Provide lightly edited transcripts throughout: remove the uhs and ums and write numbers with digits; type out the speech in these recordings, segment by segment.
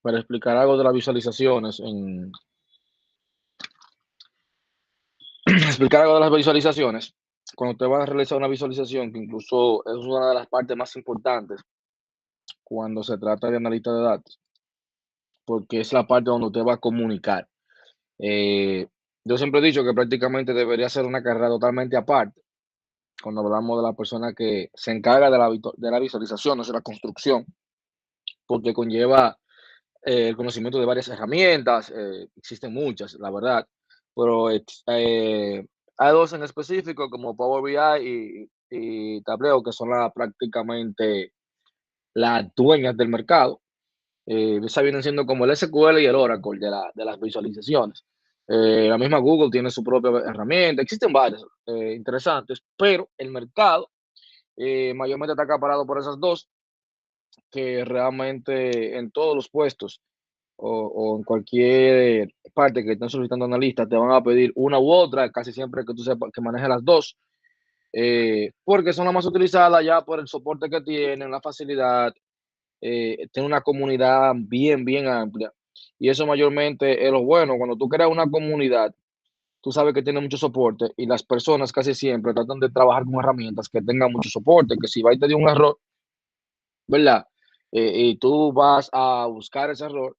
para explicar algo de las visualizaciones, explicar algo de las visualizacionusted cuando usted va a realizar una visualización, que incluso es una de las partes más importantes cuando se trata de analista de datos, porque es la parte donde usted va a comunicar. Eh, yo siempre he dicho que prácticamente debería ser una carrera totalmente aparte cuando hablamos de la persona que se encarga de la visualización, o sea, la construcción, porque conlleva el conocimiento de varias herramientas, existen muchas, la verdad, pero hay dos en específico como Power BI y Tableau, que son prácticamente las dueñas del mercado. Esas vienen siendo como el SQL y el Oracle de las visualizaciones. La misma Google tiene su propia herramienta, existen varias interesantes, pero el mercado mayormente está acaparado por esas dos, que realmente en todos los puestos o en cualquier parte que estén solicitando analistas, te van a pedir una u otra, casi siempre que tú sepas que manejes las dos, porque son las más utilizadas ya por el soporte que tienen, la facilidad, tiene una comunidad bien amplia. Y eso mayormente es lo bueno. Cuando tú creas una comunidad, tú sabes que tiene mucho soporte y las personas casi siempre tratan de trabajar con herramientas que tengan mucho soporte, que si va y te dio un error, ¿verdad? Y tú vas a buscar ese error,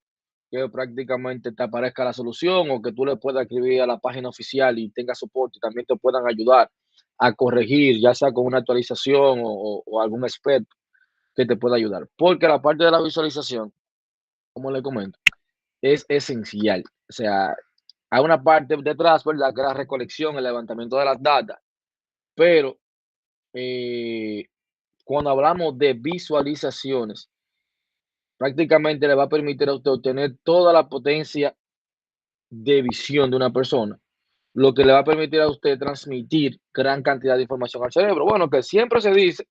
que prácticamente te aparezca la solución o que tú le puedas escribir a la página oficial y tenga soporte y también te puedan ayudar a corregir, ya sea con una actualización o algún experto que te pueda ayudar. Porque la parte de la visualización, como le comento, es esencial. O sea, hay una parte detrás, ¿verdad? Que es la recolección, el levantamiento de las datas, pero eh, cuando hablamos de visualizaciones, prácticamente le va a permitir a usted obtener toda la potencia de visión de una persona, lo que le va a permitir a usted transmitir gran cantidad de información al cerebro. Bueno, que siempre se dice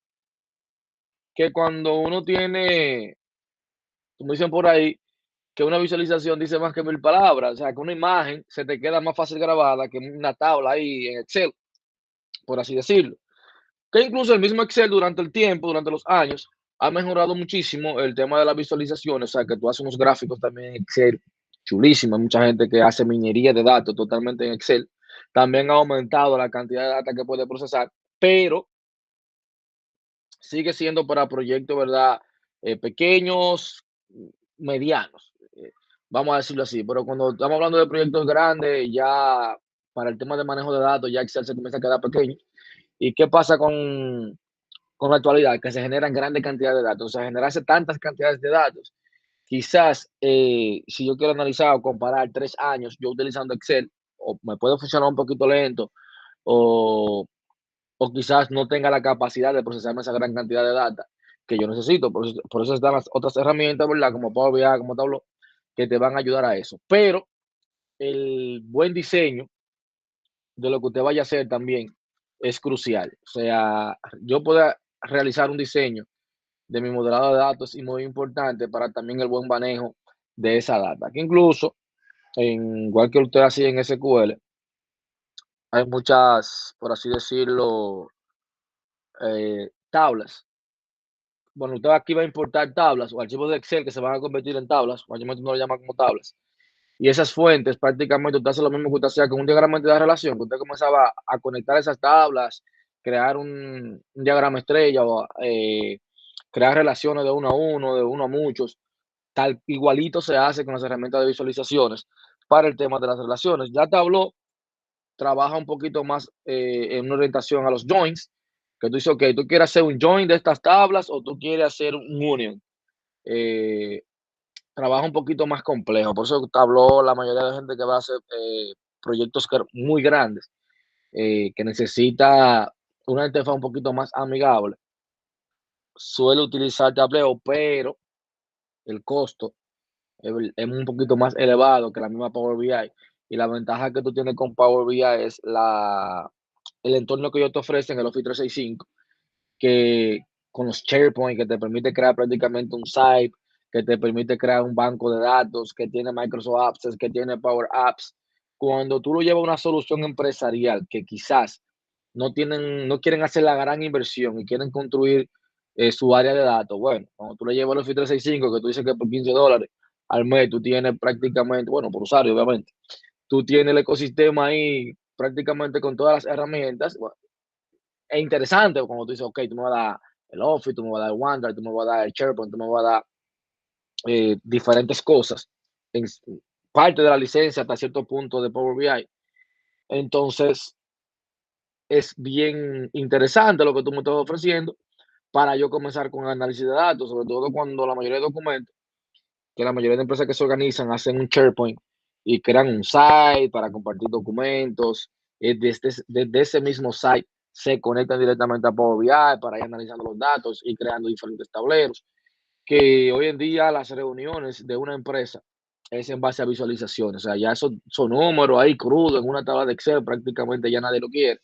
que cuando uno tiene, como dicen por ahí, que una visualización dice más que mil palabras, o sea, que una imagen se te queda más fácil grabada que una tabla ahí en Excel, por así decirlo. Que incluso el mismo Excel durante el tiempo, durante los años, ha mejorado muchísimo el tema de las visualizaciones, o sea, que tú haces unos gráficos también en Excel, chulísimo. Hay mucha gente que hace minería de datos totalmente en Excel. También ha aumentado la cantidad de data que puede procesar, pero sigue siendo para proyectos, ¿verdad? Pequeños, medianos, vamos a decirlo así. Pero cuando estamos hablando de proyectos grandes, ya para el tema de manejo de datos, ya Excel se comienza a quedar pequeño. ¿Y qué pasa con la actualidad? Que se generan grandes cantidades de datos. O sea, generarse tantas cantidades de datos. Quizás, si yo quiero analizar o comparar 3 años yo utilizando Excel, o me puede funcionar un poquito lento, o o quizás no tenga la capacidad de procesarme esa gran cantidad de data que yo necesito. Por eso están las otras herramientas, ¿verdad? Como Power BI, como Tableau, que te van a ayudar a eso. Pero el buen diseño de lo que usted vaya a hacer también es crucial. O sea, yo puedo realizar un diseño de mi modelado de datos y muy importante para también el buen manejo de esa data. Que incluso, igual que usted hacía en SQL, hay muchas, por así decirlo, tablas. Bueno, usted aquí va a importar tablas o archivos de Excel que se van a convertir en tablas, mayormente uno lo llama como tablas. Y esas fuentes, prácticamente usted hace lo mismo que usted hacía con un diagrama de relación, que usted comenzaba a conectar esas tablas, crear un diagrama estrella o crear relaciones de uno a uno, de uno a muchos. Tal igualito se hace con las herramientas de visualizaciones para el tema de las relaciones. Ya Tableau trabaja un poquito más en una orientación a los joins, que tú dices, ok, tú quieres hacer un join de estas tablas o tú quieres hacer un union. Eh, Trabaja un poquito más complejo, por eso te habló la mayoría de gente que va a hacer proyectos muy grandes, que necesita una interfaz un poquito más amigable. Suele utilizar Tableau, pero el costo es un poquito más elevado que la misma Power BI. Y la ventaja que tú tienes con Power BI es el entorno que ellos te ofrecen, el Office 365, que con los SharePoint, que te permite crear prácticamente un site, que te permite crear un banco de datos, que tiene Microsoft Apps, que tiene Power Apps. Cuando tú lo llevas a una solución empresarial que quizás no quieren hacer la gran inversión y quieren construir su área de datos, bueno, cuando tú le llevas el Office 365, que tú dices que por $15, al mes tú tienes prácticamente, bueno, por usuario, obviamente, tú tienes el ecosistema ahí prácticamente con todas las herramientas. Es interesante cuando tú dices, ok, tú me vas a dar el Office, tú me vas a dar el OneDrive, tú me vas a dar el SharePoint, tú me vas a dar diferentes cosas, en parte de la licencia hasta cierto punto de Power BI. Entonces, es bien interesante lo que tú me estás ofreciendo para yo comenzar con análisis de datos, sobre todo cuando la mayoría de documentos, que la mayoría de empresas que se organizan hacen un SharePoint y crean un site para compartir documentos. Desde ese mismo site se conectan directamente a Power BI para ir analizando los datos y creando diferentes tableros. Que hoy en día las reuniones de una empresa es en base a visualizaciones. O sea, ya esos son números ahí crudos en una tabla de Excel, prácticamente ya nadie lo quiere.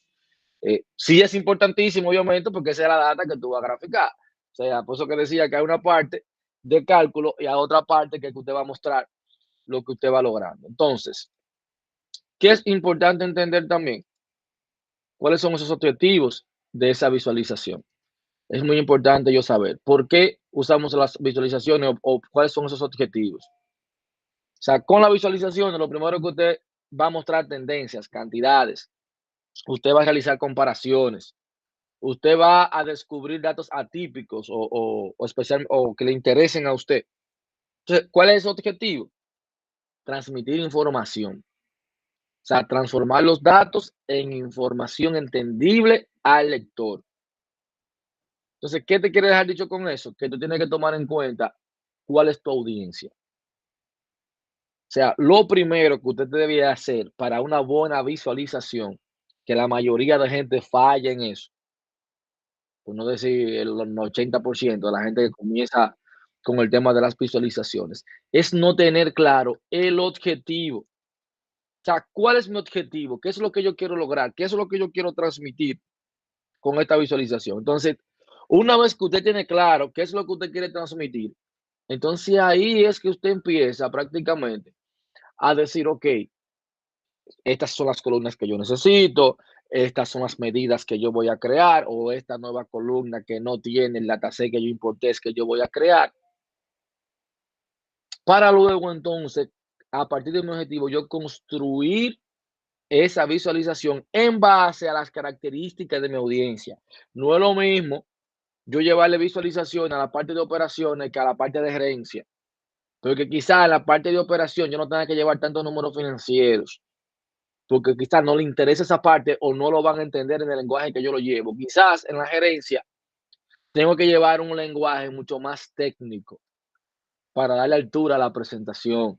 Sí es importantísimo, obviamente, porque esa es la data que tú vas a graficar. O sea, por eso que decía que hay una parte de cálculo y hay otra parte que usted va a mostrar lo que usted va logrando. Entonces, ¿qué es importante entender también? ¿Cuáles son esos objetivos de esa visualización? Es muy importante yo saber por qué usamos las visualizaciones o cuáles son esos objetivos. O sea, con la visualización, lo primero que usted va a mostrar tendencias, cantidades, usted va a realizar comparaciones, usted va a descubrir datos atípicos o especial o que le interesen a usted. Entonces, ¿cuál es su objetivo? Transmitir información. O sea, transformar los datos en información entendible al lector. Entonces, ¿qué te quiere dejar dicho con eso? Que tú tienes que tomar en cuenta cuál es tu audiencia. O sea, lo primero que usted debía hacer para una buena visualización, que la mayoría de gente falla en eso, por no decir el 80% de la gente que comienza con el tema de las visualizaciones, es no tener claro el objetivo. O sea, ¿cuál es mi objetivo? ¿Qué es lo que yo quiero lograr? ¿Qué es lo que yo quiero transmitir con esta visualización? Entonces, una vez que usted tiene claro qué es lo que usted quiere transmitir, entonces ahí es que usted empieza prácticamente a decir, ok, estas son las columnas que yo necesito, estas son las medidas que yo voy a crear, o esta nueva columna que no tiene el dataset que yo importé es que yo voy a crear, para luego entonces, a partir de mi objetivo, yo construir esa visualización en base a las características de mi audiencia. No es lo mismo yo llevarle visualización a la parte de operaciones que a la parte de gerencia, porque quizás en la parte de operación yo no tenga que llevar tantos números financieros, porque quizás no le interesa esa parte o no lo van a entender en el lenguaje que yo lo llevo. Quizás en la gerencia tengo que llevar un lenguaje mucho más técnico para darle altura a la presentación.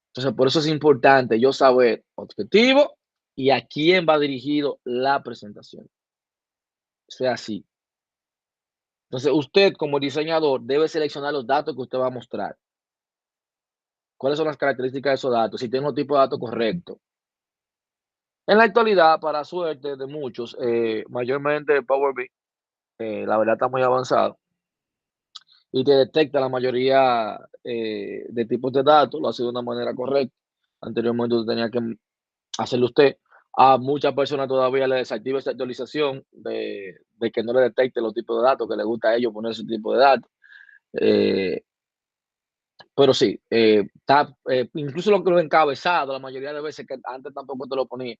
Entonces, por eso es importante yo saber objetivo y a quién va dirigido la presentación. Sea así. Entonces, usted como diseñador debe seleccionar los datos que usted va a mostrar. ¿Cuáles son las características de esos datos? Si tiene un tipo de datos correcto. En la actualidad, para suerte de muchos, mayormente Power BI, la verdad está muy avanzado y te detecta la mayoría de tipos de datos, lo hace de una manera correcta. Anteriormente usted tenía que hacerlo usted. A muchas personas todavía le desactiva esta actualización de que no le detecte los tipos de datos, que le gusta a ellos poner ese tipo de datos. Eh, pero sí, incluso lo que lo encabezado, la mayoría de veces que antes tampoco te lo ponía,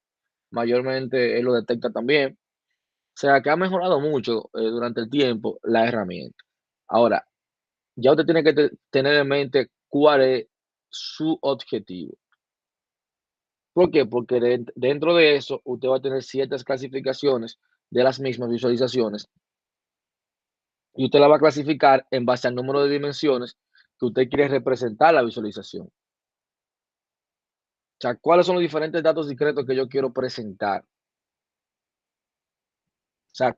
mayormente él lo detecta también. O sea, que ha mejorado mucho durante el tiempo la herramienta. Ahora, ya usted tiene que tener en mente cuál es su objetivo. ¿Por qué? Porque dentro de eso usted va a tener ciertas clasificaciones de las mismas visualizaciones y usted la va a clasificar en base al número de dimensiones que usted quiere representar la visualización. O sea, ¿cuáles son los diferentes datos discretos que yo quiero presentar? O sea,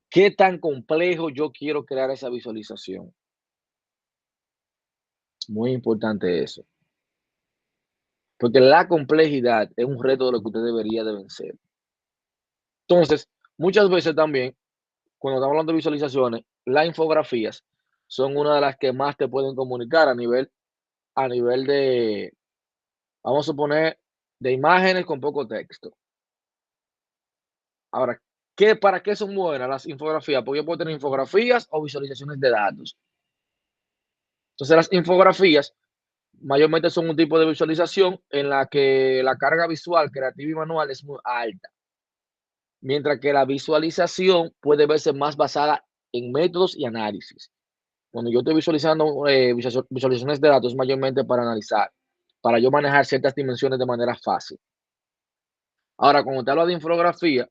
¿qué tan complejo yo quiero crear esa visualización? Muy importante eso. Porque la complejidad es un reto de lo que usted debería de vencer. Entonces, muchas veces también, cuando estamos hablando de visualizaciones, las infografías son una de las que más te pueden comunicar a nivel de, vamos a suponer, de imágenes con poco texto. Ahora, ¿para qué son buenas las infografías? Porque yo puedo tener infografías o visualizaciones de datos. Entonces, las infografías mayormente son un tipo de visualización en la que la carga visual, creativa y manual es muy alta, mientras que la visualización puede verse más basada en métodos y análisis. Cuando yo estoy visualizando visualizaciones de datos, mayormente para analizar, para yo manejar ciertas dimensiones de manera fácil. Ahora, cuando te hablo de infografía,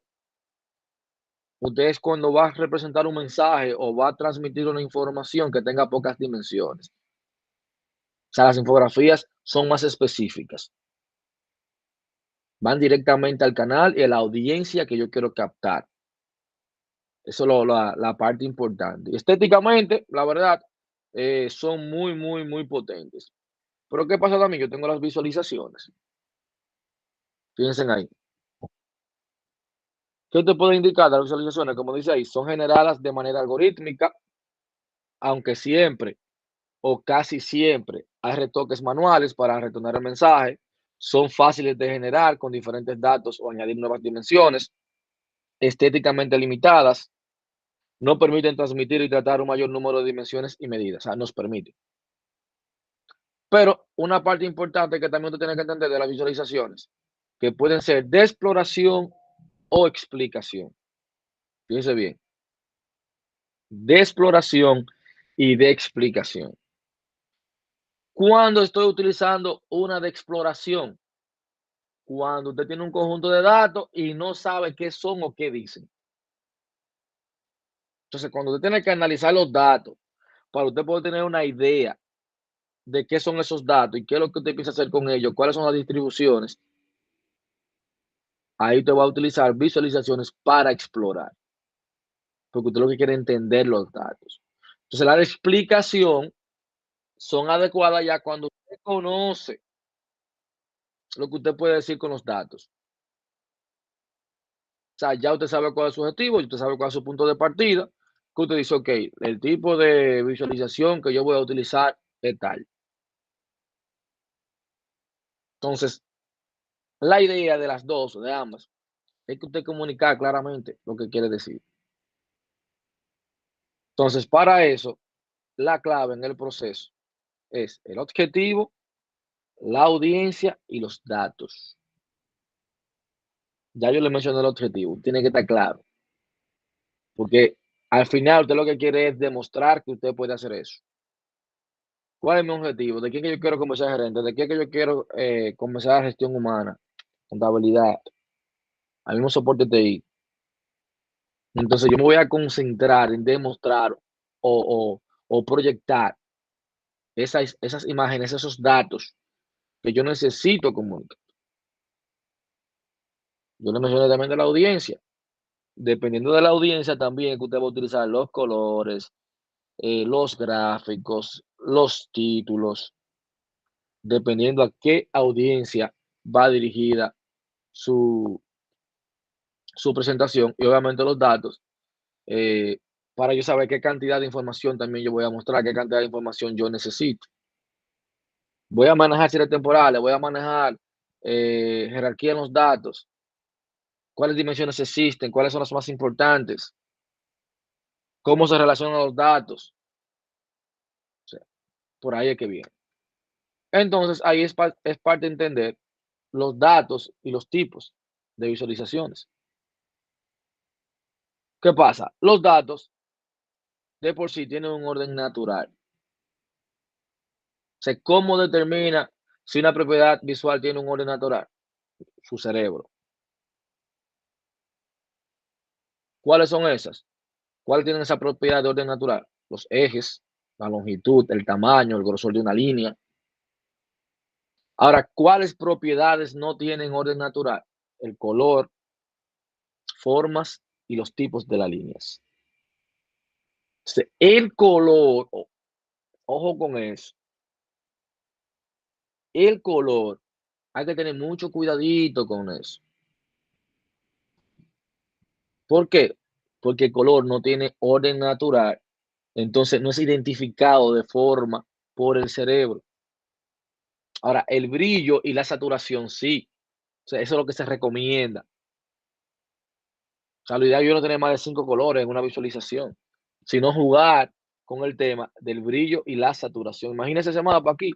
usted es cuando va a representar un mensaje o va a transmitir una información que tenga pocas dimensiones. O sea, las infografías son más específicas. Van directamente al canal y a la audiencia que yo quiero captar. Eso es la parte importante. Y estéticamente, la verdad, son muy, muy, muy potentes. Pero ¿qué pasa también? Yo tengo las visualizaciones. Fíjense ahí. ¿Qué te puede indicar las visualizaciones? Como dice ahí, son generadas de manera algorítmica, aunque siempre o casi siempre hay retoques manuales para retornar el mensaje. Son fáciles de generar con diferentes datos o añadir nuevas dimensiones, estéticamente limitadas, no permiten transmitir y tratar un mayor número de dimensiones y medidas, o sea, nos permite. Pero una parte importante que también usted tiene que entender de las visualizaciones, que pueden ser de exploración o explicación. Fíjense bien, de exploración y de explicación. Cuando estoy utilizando una de exploración, cuando usted tiene un conjunto de datos y no sabe qué son o qué dicen. Entonces, cuando usted tiene que analizar los datos para usted poder tener una idea de qué son esos datos y qué es lo que usted piensa hacer con ellos, cuáles son las distribuciones, ahí usted va a utilizar visualizaciones para explorar, porque usted lo que quiere es entender los datos. Entonces, la explicación son adecuadas ya cuando usted conoce lo que usted puede decir con los datos. O sea, ya usted sabe cuál es su objetivo, y usted sabe cuál es su punto de partida, que usted dice, ok, el tipo de visualización que yo voy a utilizar es tal. Entonces, la idea de las dos, de ambas, es que usted comunicar claramente lo que quiere decir. Entonces, para eso, la clave en el proceso es el objetivo, la audiencia y los datos. Ya yo le mencioné el objetivo, tiene que estar claro, porque al final usted lo que quiere es demostrar que usted puede hacer eso. ¿Cuál es mi objetivo? ¿De quién que yo quiero comenzar gerente? ¿De quién que yo quiero comenzar gestión humana, contabilidad, al mismo soporte TI? Entonces yo me voy a concentrar en demostrar o proyectar esas imágenes, esos datos que yo necesito comunicar. Yo le mencioné también de la audiencia. Dependiendo de la audiencia también que usted va a utilizar los colores, los gráficos, los títulos, dependiendo a qué audiencia va dirigida su, su presentación y obviamente los datos, eh, para yo saber qué cantidad de información también yo voy a mostrar, qué cantidad de información yo necesito. Voy a manejar cierres temporales, voy a manejar jerarquía en los datos, cuáles dimensiones existen, cuáles son las más importantes, cómo se relacionan los datos. O sea, por ahí es que viene. Entonces, ahí es parte de entender los datos y los tipos de visualizaciones. ¿Qué pasa? Los datos de por sí tienen un orden natural. O sea, ¿cómo determina si una propiedad visual tiene un orden natural? Su cerebro. ¿Cuáles son esas? ¿Cuáles tienen esa propiedad de orden natural? Los ejes, la longitud, el tamaño, el grosor de una línea. Ahora, ¿cuáles propiedades no tienen orden natural? El color, formas y los tipos de las líneas. Entonces, el color, ojo con eso, el color, hay que tener mucho cuidadito con eso. ¿Por qué? Porque el color no tiene orden natural, entonces no es identificado de forma por el cerebro. Ahora, el brillo y la saturación sí, o sea, eso es lo que se recomienda. O sea, lo ideal es no tener más de 5 colores en una visualización, sino jugar con el tema del brillo y la saturación. Imagínense ese mapa aquí,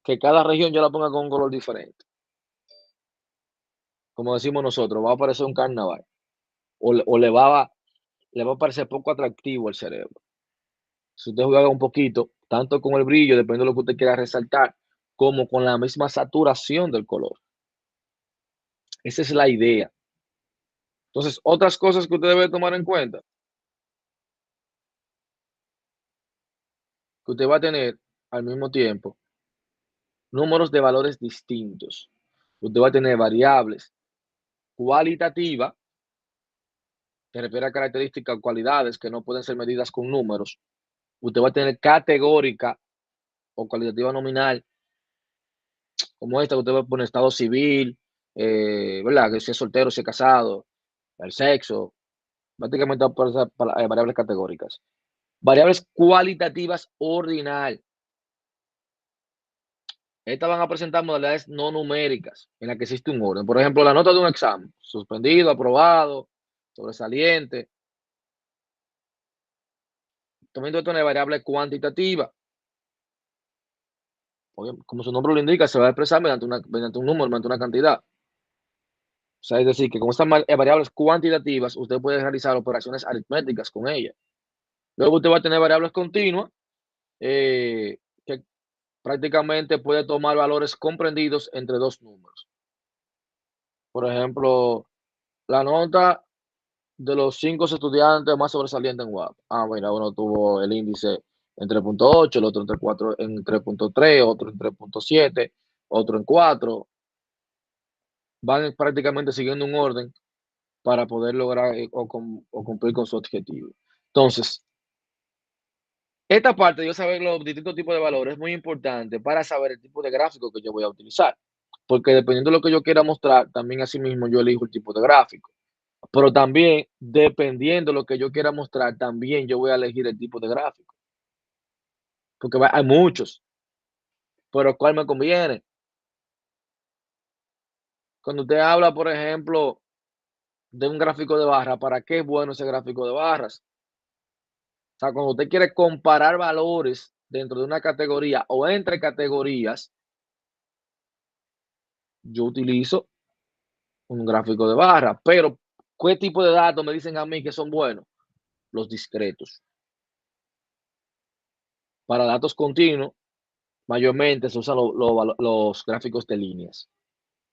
que cada región yo la ponga con un color diferente. Como decimos nosotros, va a parecer un carnaval o le va a parecer poco atractivo al cerebro. Si usted juega un poquito, tanto con el brillo, depende de lo que usted quiera resaltar, como con la misma saturación del color. Esa es la idea. Entonces, otras cosas que usted debe tomar en cuenta, que usted va a tener al mismo tiempo números de valores distintos. Usted va a tener variables cualitativas, que refiere a características o cualidades que no pueden ser medidas con números. Usted va a tener categórica o cualitativa nominal, como esta, que usted va a poner estado civil, ¿verdad? Que si es soltero, si es casado, el sexo, prácticamente va a aparecer variables categóricas. Variables cualitativas ordinal. Estas van a presentar modalidades no numéricas en las que existe un orden. Por ejemplo, la nota de un examen, suspendido, aprobado, sobresaliente. También debe tener variable cuantitativa. Como su nombre lo indica, se va a expresar mediante un número, mediante una cantidad. O sea, es decir, que con estas variables cuantitativas, usted puede realizar operaciones aritméticas con ellas. Luego usted va a tener variables continuas, que prácticamente puede tomar valores comprendidos entre dos números. Por ejemplo, la nota de los 5 estudiantes más sobresalientes en UAP. Mira, uno tuvo el índice en 3.8, el otro en 3.3, otro en 3.7, otro en 4. Van prácticamente siguiendo un orden para poder lograr o cumplir con su objetivo. Entonces, esta parte de yo saber los distintos tipos de valores es muy importante para saber el tipo de gráfico que yo voy a utilizar. Porque dependiendo de lo que yo quiera mostrar, también asimismo yo elijo el tipo de gráfico. Pero también, dependiendo de lo que yo quiera mostrar, también yo voy a elegir el tipo de gráfico. Porque hay muchos, pero ¿cuál me conviene? Cuando usted habla, por ejemplo, de un gráfico de barra, ¿para qué es bueno ese gráfico de barras? O sea, cuando usted quiere comparar valores dentro de una categoría o entre categorías, yo utilizo un gráfico de barra. Pero, ¿qué tipo de datos me dicen a mí que son buenos? Los discretos. Para datos continuos, mayormente se usan los gráficos de líneas.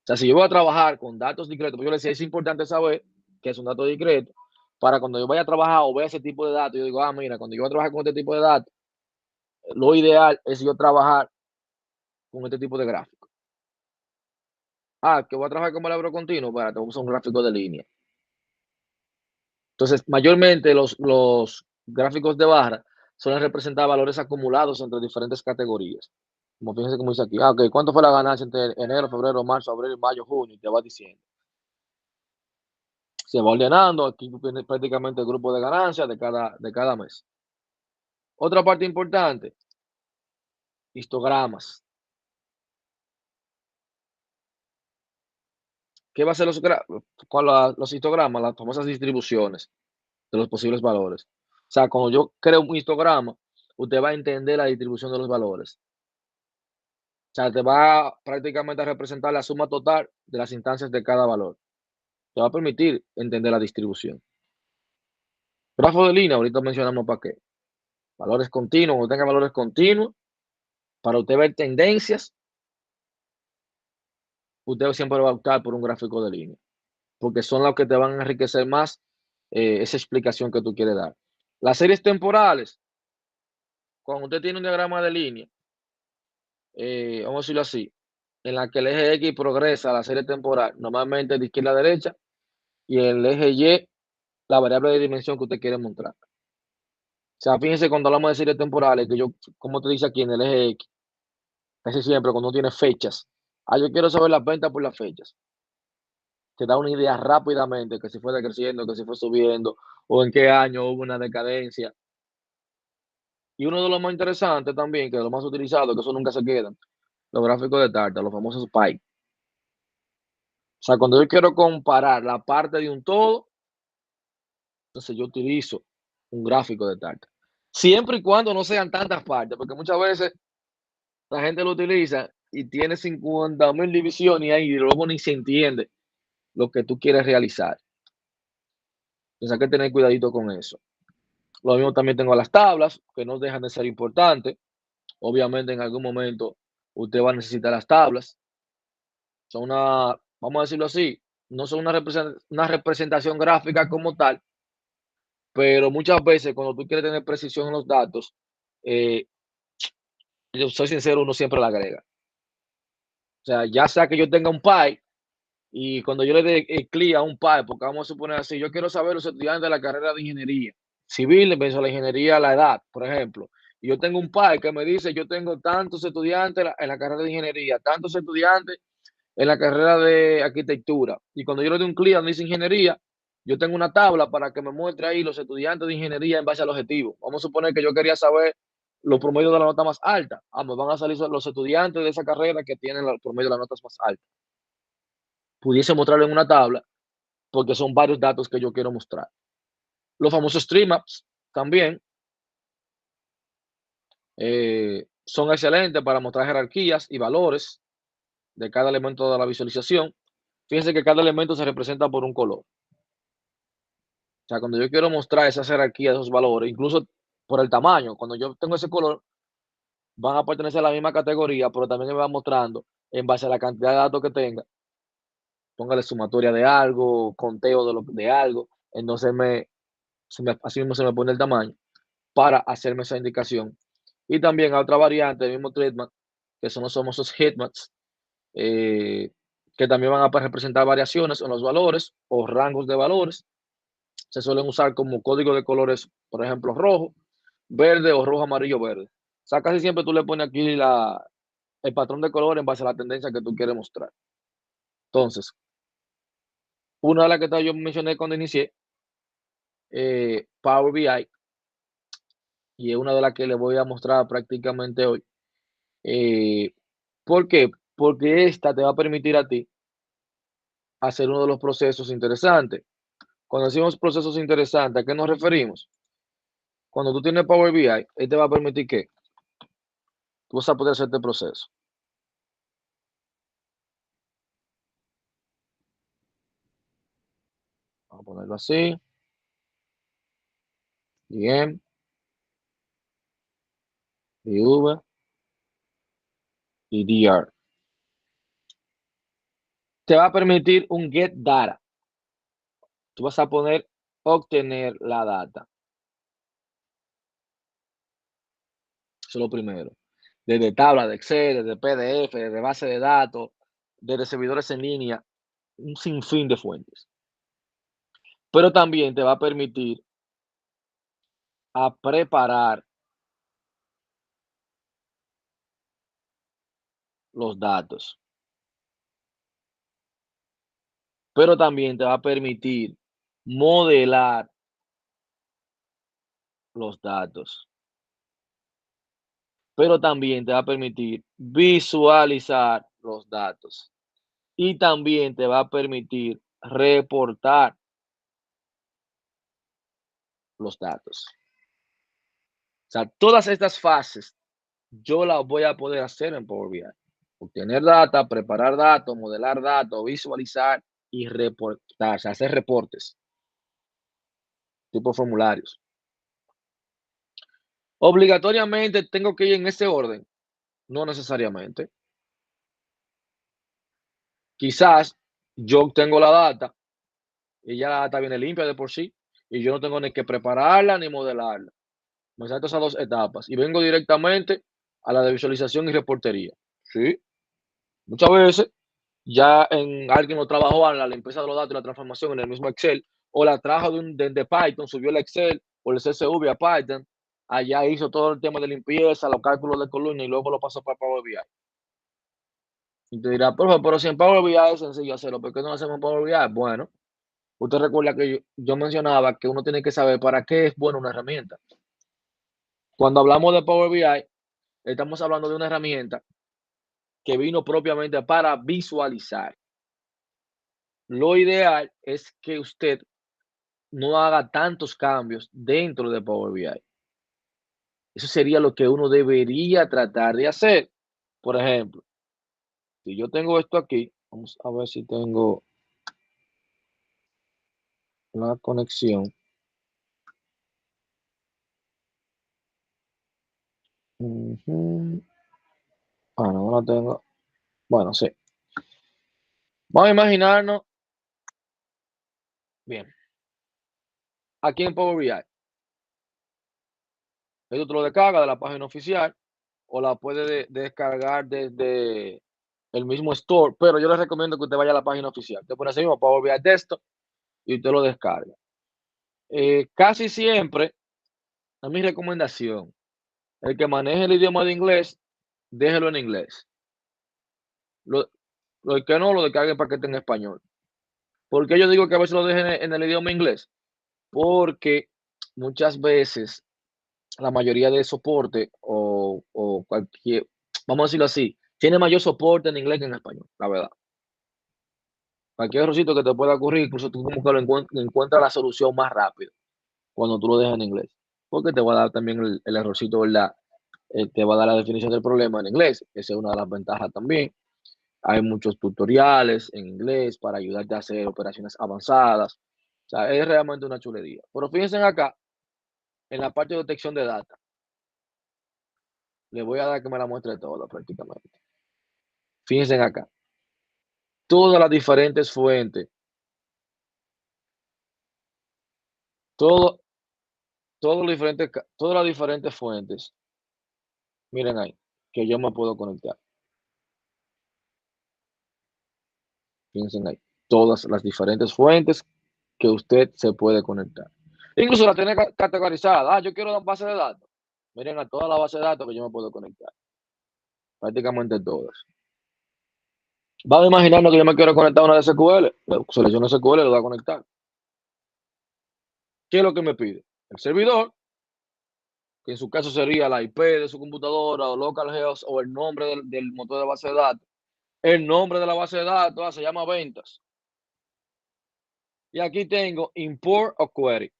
O sea, si yo voy a trabajar con datos discretos, pues yo le decía, es importante saber que es un dato discreto, para cuando yo vaya a trabajar o vea ese tipo de datos, yo digo, mira, cuando yo voy a trabajar con este tipo de datos, lo ideal es yo trabajar con este tipo de gráfico. Que voy a trabajar con valor continuo, te vamos a un gráfico de línea. Entonces, mayormente los gráficos de barra suelen representar valores acumulados entre diferentes categorías. Como fíjense como dice aquí, ok, ¿cuánto fue la ganancia entre enero, febrero, marzo, abril, mayo, junio? Y te va diciendo. Se va ordenando, aquí tiene prácticamente el grupo de ganancias de cada mes. Otra parte importante, histogramas. ¿Qué va a ser los histogramas? Las famosas distribuciones de los posibles valores. O sea, cuando yo creo un histograma, usted va a entender la distribución de los valores. O sea, te va prácticamente a representar la suma total de las instancias de cada valor. Te va a permitir entender la distribución. Grafo de línea, ahorita mencionamos para qué. Valores continuos, cuando tenga valores continuos, para usted ver tendencias, usted siempre va a optar por un gráfico de línea, porque son los que te van a enriquecer más esa explicación que tú quieres dar. Las series temporales, cuando usted tiene un diagrama de línea, vamos a decirlo así, en la que el eje X progresa a la serie temporal, normalmente de izquierda a derecha, y el eje Y, la variable de dimensión que usted quiere mostrar. O sea, fíjense cuando hablamos de series temporales, que yo, como te dice aquí en el eje X, casi siempre cuando uno tiene fechas, yo quiero saber las ventas por las fechas. Te da una idea rápidamente que si fue decreciendo, que si fue subiendo, o en qué año hubo una decadencia. Y uno de los más interesantes también, que es lo más utilizado, que eso nunca se quedan, los gráficos de Tarta, los famosos pie. O sea, cuando yo quiero comparar la parte de un todo, entonces yo utilizo un gráfico de Tarta. Siempre y cuando no sean tantas partes, porque muchas veces la gente lo utiliza y tiene 50.000 divisiones ahí y luego ni se entiende lo que tú quieres realizar. Entonces hay que tener cuidadito con eso. Lo mismo también tengo las tablas, que no dejan de ser importantes. Obviamente en algún momento usted va a necesitar las tablas. Son una, vamos a decirlo así, no son una representación gráfica como tal, pero muchas veces cuando tú quieres tener precisión en los datos, eh, yo soy sincero, uno siempre la agrega. O sea, ya sea que yo tenga un pie y cuando yo le dé clic a un pie, porque vamos a suponer así, yo quiero saber los estudiantes de la carrera de ingeniería civil, empiezo la ingeniería, la edad, por ejemplo. Y yo tengo un pie que me dice, yo tengo tantos estudiantes en la carrera de ingeniería, tantos estudiantes en la carrera de arquitectura. Y cuando yo le doy un clic donde dice ingeniería, yo tengo una tabla para que me muestre ahí los estudiantes de ingeniería en base al objetivo. Vamos a suponer que yo quería saber los promedios de la nota más alta. Me van a salir los estudiantes de esa carrera que tienen el promedio de las notas más altas. Pudiese mostrarlo en una tabla porque son varios datos que yo quiero mostrar. Los famosos stream maps también son excelentes para mostrar jerarquías y valores de cada elemento de la visualización. Fíjense que cada elemento se representa por un color. O sea, cuando yo quiero mostrar esa jerarquía, esos valores, incluso por el tamaño, cuando yo tengo ese color, van a pertenecer a la misma categoría, pero también me va mostrando en base a la cantidad de datos que tenga. Póngale sumatoria de algo, conteo de algo. Entonces, así mismo se me pone el tamaño para hacerme esa indicación. Y también a otra variante del mismo treatment, que son los famosos heatmaps, que también van a representar variaciones en los valores o rangos de valores. Se suelen usar como código de colores, por ejemplo, rojo, verde o rojo, amarillo, verde. O sea, casi siempre tú le pones aquí el patrón de color en base a la tendencia que tú quieres mostrar. Entonces, una de las que yo mencioné cuando inicié, Power BI, y es una de las que les voy a mostrar prácticamente hoy. ¿Por qué? Porque esta te va a permitir a ti hacer uno de los procesos interesantes. Cuando decimos procesos interesantes, ¿a qué nos referimos? Cuando tú tienes Power BI, te va a permitir que tú vas a poder hacer este proceso. Vamos a ponerlo así. Bien. DV y DR. Te va a permitir un get data. Tú vas a poner obtener la data. Eso es lo primero. Desde tabla de Excel, desde PDF, desde base de datos, desde servidores en línea, un sinfín de fuentes. Pero también te va a permitir a preparar los datos. Pero también te va a permitir modelar los datos. Pero también te va a permitir visualizar los datos. Y también te va a permitir reportar los datos. O sea, todas estas fases yo las voy a poder hacer en Power BI. Obtener data, preparar datos, modelar datos, visualizar y reportar, o sea, hacer reportes, tipo formularios. Obligatoriamente tengo que ir en ese orden, no necesariamente. Quizás yo tengo la data y ya la data viene limpia de por sí y yo no tengo ni que prepararla ni modelarla. Me salto esas dos etapas y vengo directamente a la de visualización y reportería. Sí, muchas veces ya alguien lo trabajó a la limpieza de los datos y la transformación en el mismo Excel, o la trajo de Python, subió el Excel o el CSV a Python, allá hizo todo el tema de limpieza, los cálculos de columna y luego lo pasó para Power BI. Y te dirá, pero si en Power BI es sencillo hacerlo, ¿por qué no lo hacemos en Power BI? Bueno, usted recuerda que yo mencionaba que uno tiene que saber para qué es buena una herramienta. Cuando hablamos de Power BI, estamos hablando de una herramienta que vino propiamente para visualizar. Lo ideal es que usted no haga tantos cambios dentro de Power BI. Eso sería lo que uno debería tratar de hacer. Por ejemplo, si yo tengo esto aquí, vamos a ver si tengo la conexión. Ujú. Ah, no la tengo. Bueno, sí. Vamos a imaginarnos, bien, aquí en Power BI. Esto tú lo descargas de la página oficial o la puede descargar desde el mismo store, pero yo les recomiendo que usted vaya a la página oficial. Te pone así mismo Power BI Desktop y usted lo descarga. Casi siempre, es mi recomendación, el que maneje el idioma de inglés, déjelo en inglés. Lo, lo que no, lo descargue en paquete en español. ¿Por qué yo digo que a veces lo dejen en el idioma inglés? Porque muchas veces la mayoría de soporte o cualquier, vamos a decirlo así, tiene mayor soporte en inglés que en español, la verdad. Cualquier errorcito que te pueda ocurrir, incluso tú como que encuentras la solución más rápido cuando tú lo dejas en inglés. Porque te va a dar también el errorcito, ¿verdad? Te va a dar la definición del problema en inglés. Esa es una de las ventajas también. Hay muchos tutoriales en inglés para ayudarte a hacer operaciones avanzadas. O sea, es realmente una chulería. Pero fíjense acá, en la parte de detección de data, le voy a dar que me la muestre toda prácticamente. Fíjense acá, todas las diferentes fuentes, todo, todas las diferentes fuentes, miren ahí, que yo me puedo conectar. Fíjense ahí, todas las diferentes fuentes que usted se puede conectar. Incluso la tiene categorizada. Ah, yo quiero una base de datos. Miren a toda la base de datos que yo me puedo conectar. Prácticamente todas. Vamos a imaginarnos que yo me quiero conectar a una de SQL. Selecciono SQL y lo voy a conectar. ¿Qué es lo que me pide? El servidor, que en su caso sería la IP de su computadora o localhost o el nombre del motor de base de datos. El nombre de la base de datos se llama ventas. Y aquí tengo import o query.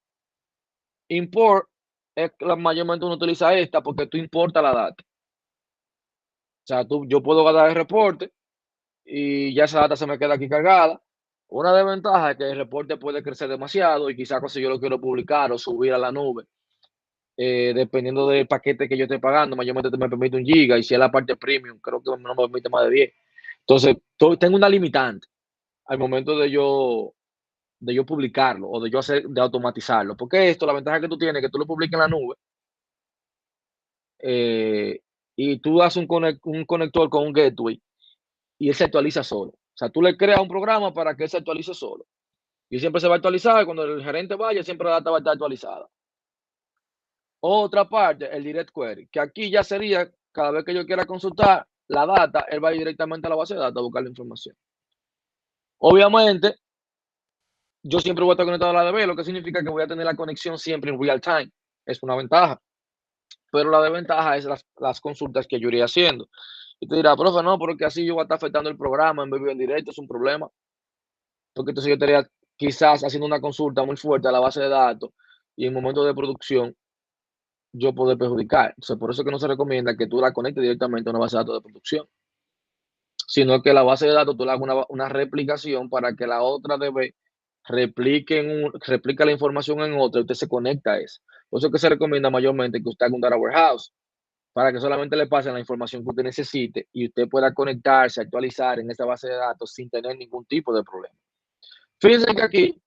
Import es mayormente uno utiliza esta porque tú importas la data. O sea, yo puedo guardar el reporte y ya esa data se me queda aquí cargada. Una desventaja es que el reporte puede crecer demasiado y quizás si yo lo quiero publicar o subir a la nube, dependiendo del paquete que yo esté pagando, mayormente me permite 1 GB y si es la parte premium, creo que no me permite más de 10. Entonces, tengo una limitante al momento de yo publicarlo o de automatizarlo. Porque esto, la ventaja que tú tienes es que tú lo publicas en la nube eh, y tú haces un conector con un gateway y él se actualiza solo. O sea, tú le creas un programa para que él se actualice solo. Y siempre se va a actualizar y cuando el gerente vaya, siempre la data va a estar actualizada. Otra parte, el direct query, que aquí ya sería, cada vez que yo quiera consultar la data, él va a ir directamente a la base de datos a buscar la información. Obviamente, yo siempre voy a estar conectado a la DB, lo que significa que voy a tener la conexión siempre en real time. Es una ventaja. Pero la desventaja es las consultas que yo iría haciendo. Y te dirá, profe, no, porque así yo voy a estar afectando el programa en vivo y en directo, es un problema. Porque entonces yo estaría quizás haciendo una consulta muy fuerte a la base de datos y en momento de producción yo poder perjudicar. Entonces, por eso es que no se recomienda que tú la conectes directamente a una base de datos de producción, sino que la base de datos tú le hagas una replicación para que la otra DB replica la información en otra y usted se conecta a eso. Por eso es que se recomienda mayormente que usted haga un data warehouse para que solamente le pasen la información que usted necesite y usted pueda conectarse, actualizar en esa base de datos sin tener ningún tipo de problema. Fíjense que aquí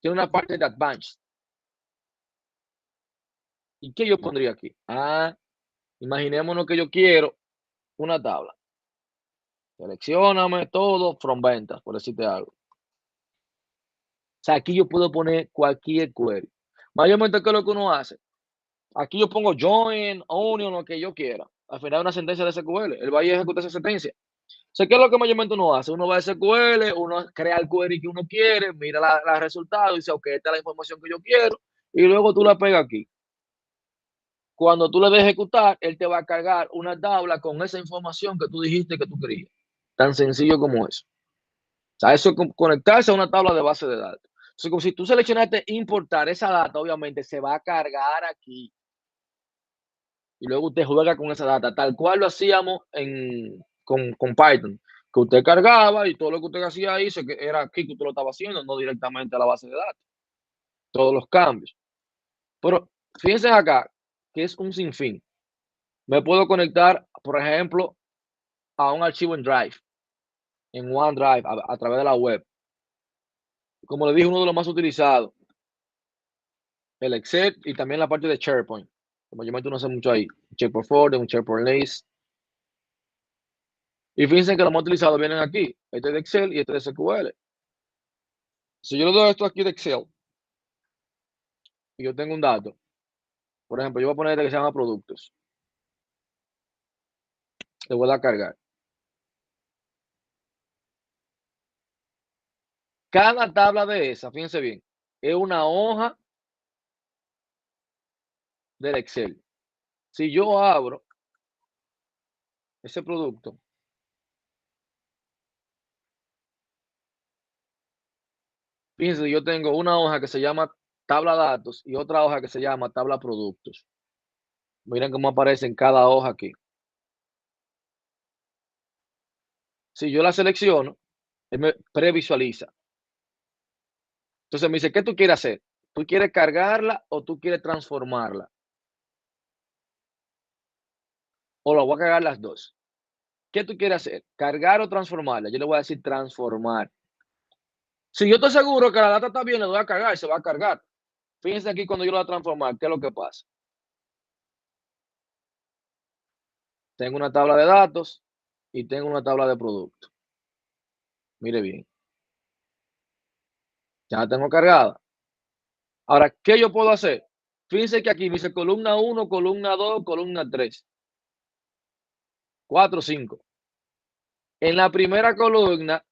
tiene una parte de advanced. ¿Y qué yo pondría aquí? Imaginémonos que yo quiero una tabla. Seleccióname todo from ventas, por decirte algo. O sea, aquí yo puedo poner cualquier query. Mayormente, ¿qué es lo que uno hace? Aquí yo pongo join, onion, lo que yo quiera. Al final, una sentencia de SQL. Él va a ejecutar esa sentencia. O sea, ¿qué es lo que mayormente uno hace? Uno va a SQL, uno crea el query que uno quiere, mira los resultados y dice, ok, esta es la información que yo quiero. Y luego tú la pegas aquí. Cuando tú le des ejecutar, él te va a cargar una tabla con esa información que tú dijiste que tú querías. Tan sencillo como eso. O sea, eso es conectarse a una tabla de base de datos. Entonces, como si tú seleccionaste importar esa data, obviamente se va a cargar aquí y luego usted juega con esa data, tal cual lo hacíamos con Python, que usted cargaba y todo lo que usted hacía ahí era aquí que usted lo estaba haciendo, no directamente a la base de datos, todos los cambios. Pero fíjense acá, que es un sinfín. Me puedo conectar, por ejemplo, a un archivo en Drive, en OneDrive, a través de la web. Como le dije, uno de los más utilizados, el Excel y también la parte de SharePoint. Como yo me no sé mucho ahí, un SharePoint Folder, un SharePoint List. Y fíjense que los más utilizados vienen aquí, este de Excel y este de SQL. Si yo le doy esto aquí de Excel y yo tengo un dato, por ejemplo, yo voy a poner este que se llama productos, le voy a dar a cargar. Cada tabla de esa, fíjense bien, es una hoja del Excel. Si yo abro ese producto, fíjense, yo tengo una hoja que se llama tabla datos y otra hoja que se llama tabla productos. Miren cómo aparece en cada hoja aquí. Si yo la selecciono, él me previsualiza. Entonces me dice, ¿qué tú quieres hacer? ¿Tú quieres cargarla o tú quieres transformarla? O la voy a cargar las dos. ¿Qué tú quieres hacer? ¿Cargar o transformarla? Yo le voy a decir transformar. Si yo estoy seguro que la data está bien, le voy a cargar, se va a cargar. Fíjense aquí cuando yo la voy a transformar, ¿qué es lo que pasa? Tengo una tabla de datos y tengo una tabla de productos. Mire bien, ya la tengo cargada. Ahora, ¿qué yo puedo hacer? Fíjense que aquí dice columna 1, columna 2, columna 3, 4, 5. En la primera columna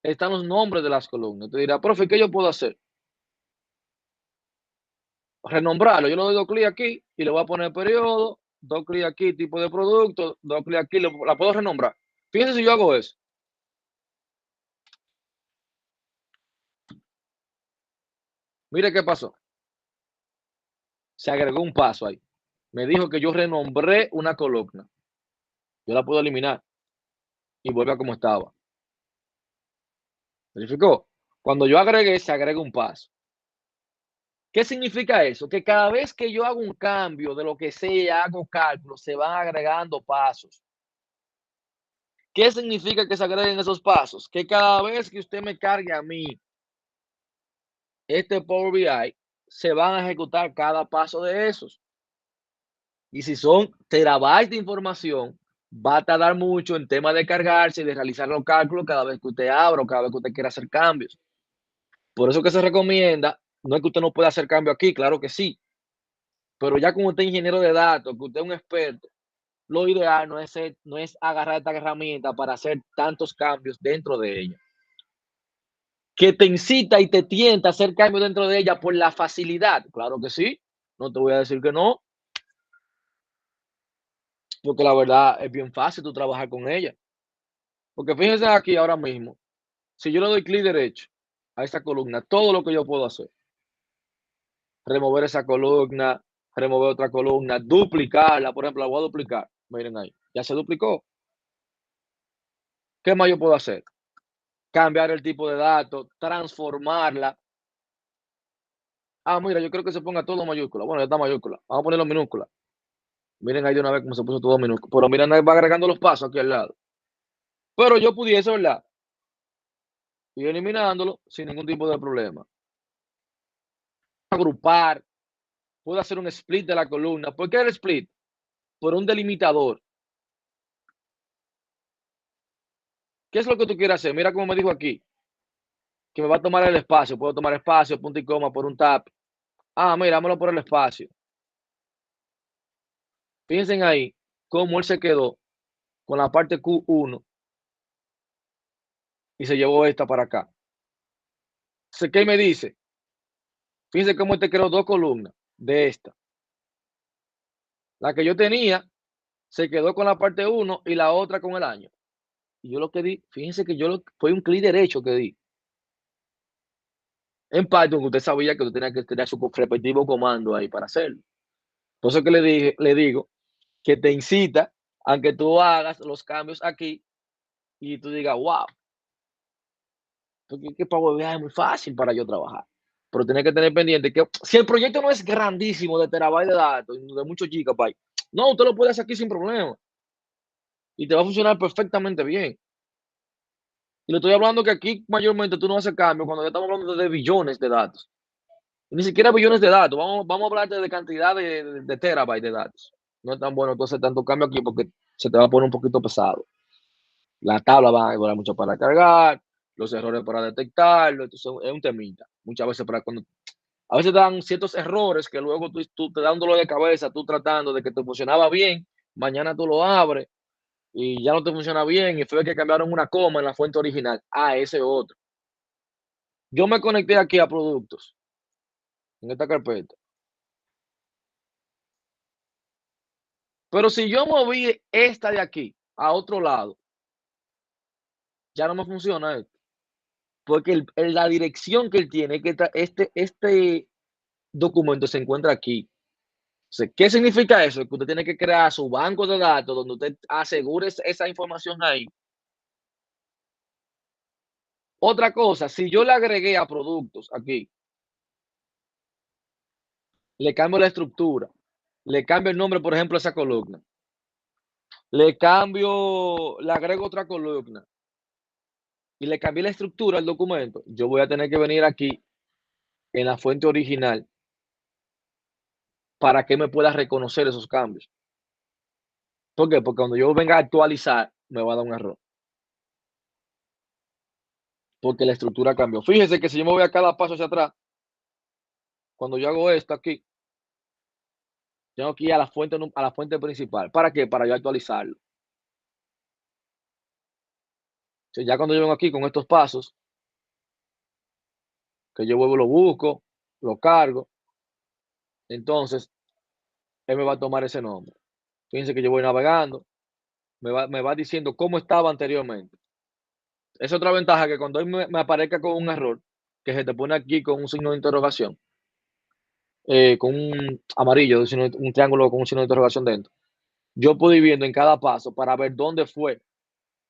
están los nombres de las columnas. Te dirá, profe, ¿qué yo puedo hacer? Renombrarlo. Yo le doy dos clics aquí y le voy a poner periodo, dos clics aquí, tipo de producto, dos clics aquí, la puedo renombrar. Fíjense si yo hago eso. Mire qué pasó. Se agregó un paso ahí. Me dijo que yo renombré una columna. Yo la puedo eliminar y vuelve a como estaba. ¿Verificó? Cuando yo agregué, se agrega un paso. ¿Qué significa eso? Que cada vez que yo hago un cambio de lo que sea, hago cálculos, se van agregando pasos. ¿Qué significa que se agreguen esos pasos? Que cada vez que usted me cargue a mí este Power BI, se van a ejecutar cada paso de esos. Y si son terabytes de información, va a tardar mucho en tema de cargarse y de realizar los cálculos cada vez que usted abra o cada vez que usted quiera hacer cambios. Por eso que se recomienda, no es que usted no pueda hacer cambio aquí, claro que sí, pero ya como usted es ingeniero de datos, que usted es un experto, lo ideal no es agarrar esta herramienta para hacer tantos cambios dentro de ella. Que te incita y te tienta a hacer cambios dentro de ella por la facilidad. Claro que sí, no te voy a decir que no, porque la verdad es bien fácil tú trabajar con ella. Porque fíjense aquí ahora mismo, si yo le doy clic derecho a esta columna, todo lo que yo puedo hacer, remover esa columna, remover otra columna, duplicarla, por ejemplo, la voy a duplicar. Miren ahí, ya se duplicó. ¿Qué más yo puedo hacer? Cambiar el tipo de datos, transformarla. Ah, mira, yo creo que se ponga todo mayúscula. Bueno, ya está mayúscula. Vamos a ponerlo en minúscula. Miren ahí de una vez cómo se puso todo minúscula. Pero miren, ahí va agregando los pasos aquí al lado. Pero yo pudiese, ¿verdad? Ir eliminándolo sin ningún tipo de problema. Agrupar. Puedo hacer un split de la columna. ¿Por qué el split? Por un delimitador. ¿Qué es lo que tú quieres hacer? Mira cómo me dijo aquí. Que me va a tomar el espacio. Puedo tomar espacio, punto y coma, por un tap. Ah, mira, dámelo por el espacio. Piensen ahí cómo él se quedó con la parte Q1 y se llevó esta para acá. Entonces, ¿qué me dice? Fíjense cómo te creó dos columnas de esta. La que yo tenía se quedó con la parte 1 y la otra con el año. Y yo lo que di, fíjense que fue un clic derecho que di. En Python usted sabía que usted tenía que tener su respectivo comando ahí para hacerlo. Por eso que le digo que te incita a que tú hagas los cambios aquí y tú digas, wow, porque es que Power BI es muy fácil para yo trabajar. Pero tienes que tener pendiente que si el proyecto no es grandísimo de terabytes de datos, de muchos gigabytes, no, usted lo puede hacer aquí sin problema y te va a funcionar perfectamente bien. Y le estoy hablando que aquí mayormente tú no haces cambios cuando ya estamos hablando de billones de datos. Y ni siquiera billones de datos, vamos a hablarte de cantidad de terabytes de datos. No es tan bueno entonces tanto cambio aquí porque se te va a poner un poquito pesado. La tabla va a demorar mucho para cargar, los errores para detectarlo, entonces es un temita. Muchas veces para cuando a veces te dan ciertos errores que luego tú te da un dolor de cabeza, tú tratando de que te funcionaba bien, mañana tú lo abres y ya no te funciona bien y fue que cambiaron una coma en la fuente original. Ah, ese otro. Yo me conecté aquí a productos, en esta carpeta. Pero si yo moví esta de aquí a otro lado, ya no me funciona esto. Porque la dirección que él tiene, que este documento se encuentra aquí. Entonces, ¿qué significa eso? Que usted tiene que crear su banco de datos donde usted asegure esa información ahí. Otra cosa, si yo le agregué a productos aquí, le cambio la estructura, le cambio el nombre, por ejemplo, a esa columna, le agrego otra columna y le cambié la estructura al documento, yo voy a tener que venir aquí en la fuente original para que me pueda reconocer esos cambios. ¿Por qué? Porque cuando yo venga a actualizar, me va a dar un error. Porque la estructura cambió. Fíjese que si yo me voy a cada paso hacia atrás, cuando yo hago esto aquí, tengo que ir a la fuente principal. ¿Para qué? Para yo actualizarlo. Entonces, ya cuando yo vengo aquí con estos pasos, que yo vuelvo, lo busco, lo cargo, entonces él me va a tomar ese nombre. Fíjense que yo voy navegando, me va diciendo cómo estaba anteriormente. Es otra ventaja que cuando él me aparezca con un error, que se te pone aquí con un signo de interrogación, con un amarillo, un triángulo con un signo de interrogación dentro. Yo puedo ir viendo en cada paso para ver dónde fue.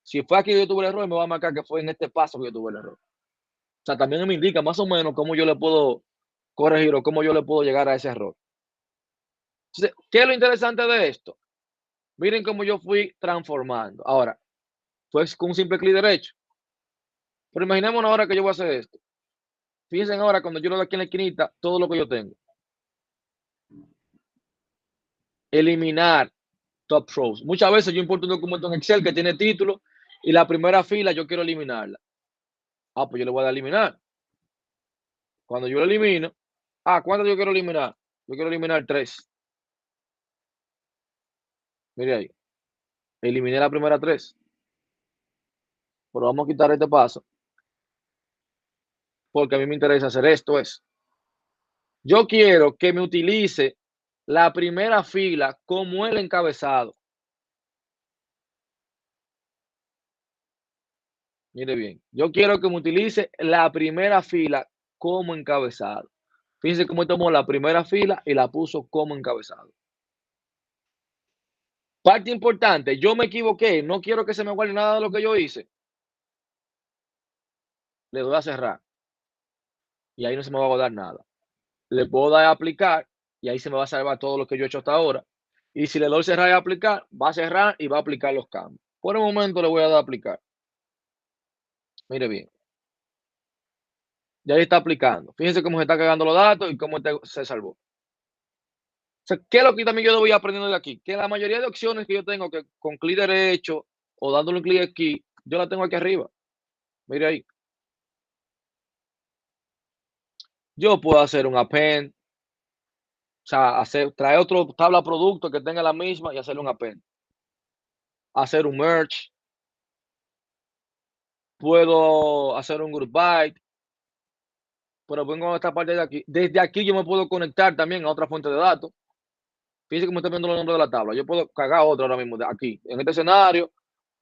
Si fue aquí que yo tuve el error, me va a marcar que fue en este paso que yo tuve el error. O sea, también me indica más o menos cómo yo le puedo corregir o cómo yo le puedo llegar a ese error. Entonces, ¿qué es lo interesante de esto? Miren cómo yo fui transformando. Ahora, fue con un simple clic derecho. Pero imaginemos ahora que yo voy a hacer esto. Fíjense ahora cuando yo le doy aquí en la esquinita todo lo que yo tengo. Eliminar top rows. Muchas veces yo importo un documento en Excel que tiene título y la primera fila yo quiero eliminarla. Ah, pues yo le voy a dar a eliminar. Cuando yo lo elimino, ¿cuántas yo quiero eliminar? Yo quiero eliminar 3. Mire ahí, eliminé la primera 3. Pero vamos a quitar este paso porque a mí me interesa hacer esto. Yo quiero que me utilice la primera fila como el encabezado. Mire bien, yo quiero que me utilice la primera fila como encabezado. Fíjense cómo tomó la primera fila y la puso como encabezado. Parte importante, yo me equivoqué, no quiero que se me guarde nada de lo que yo hice. Le doy a cerrar y ahí no se me va a guardar nada. Le puedo dar a aplicar y ahí se me va a salvar todo lo que yo he hecho hasta ahora. Y si le doy cerrar y aplicar, va a cerrar y va a aplicar los cambios. Por el momento le voy a dar a aplicar. Mire bien, ya ahí está aplicando. Fíjense cómo se está cargando los datos y cómo se salvó. O sea, ¿qué es lo que también yo voy aprendiendo de aquí? Que la mayoría de opciones que yo tengo que con clic derecho o dándole un clic aquí, yo la tengo aquí arriba. Mire ahí. Yo puedo hacer un append, o sea, traer otro tabla producto que tenga la misma y hacerle un append. Hacer un merge. Puedo hacer un group by, pero vengo a esta parte de aquí. Desde aquí yo me puedo conectar también a otra fuente de datos. Fíjense que me está viendo los nombres de la tabla. Yo puedo cargar otro ahora mismo de aquí. En este escenario,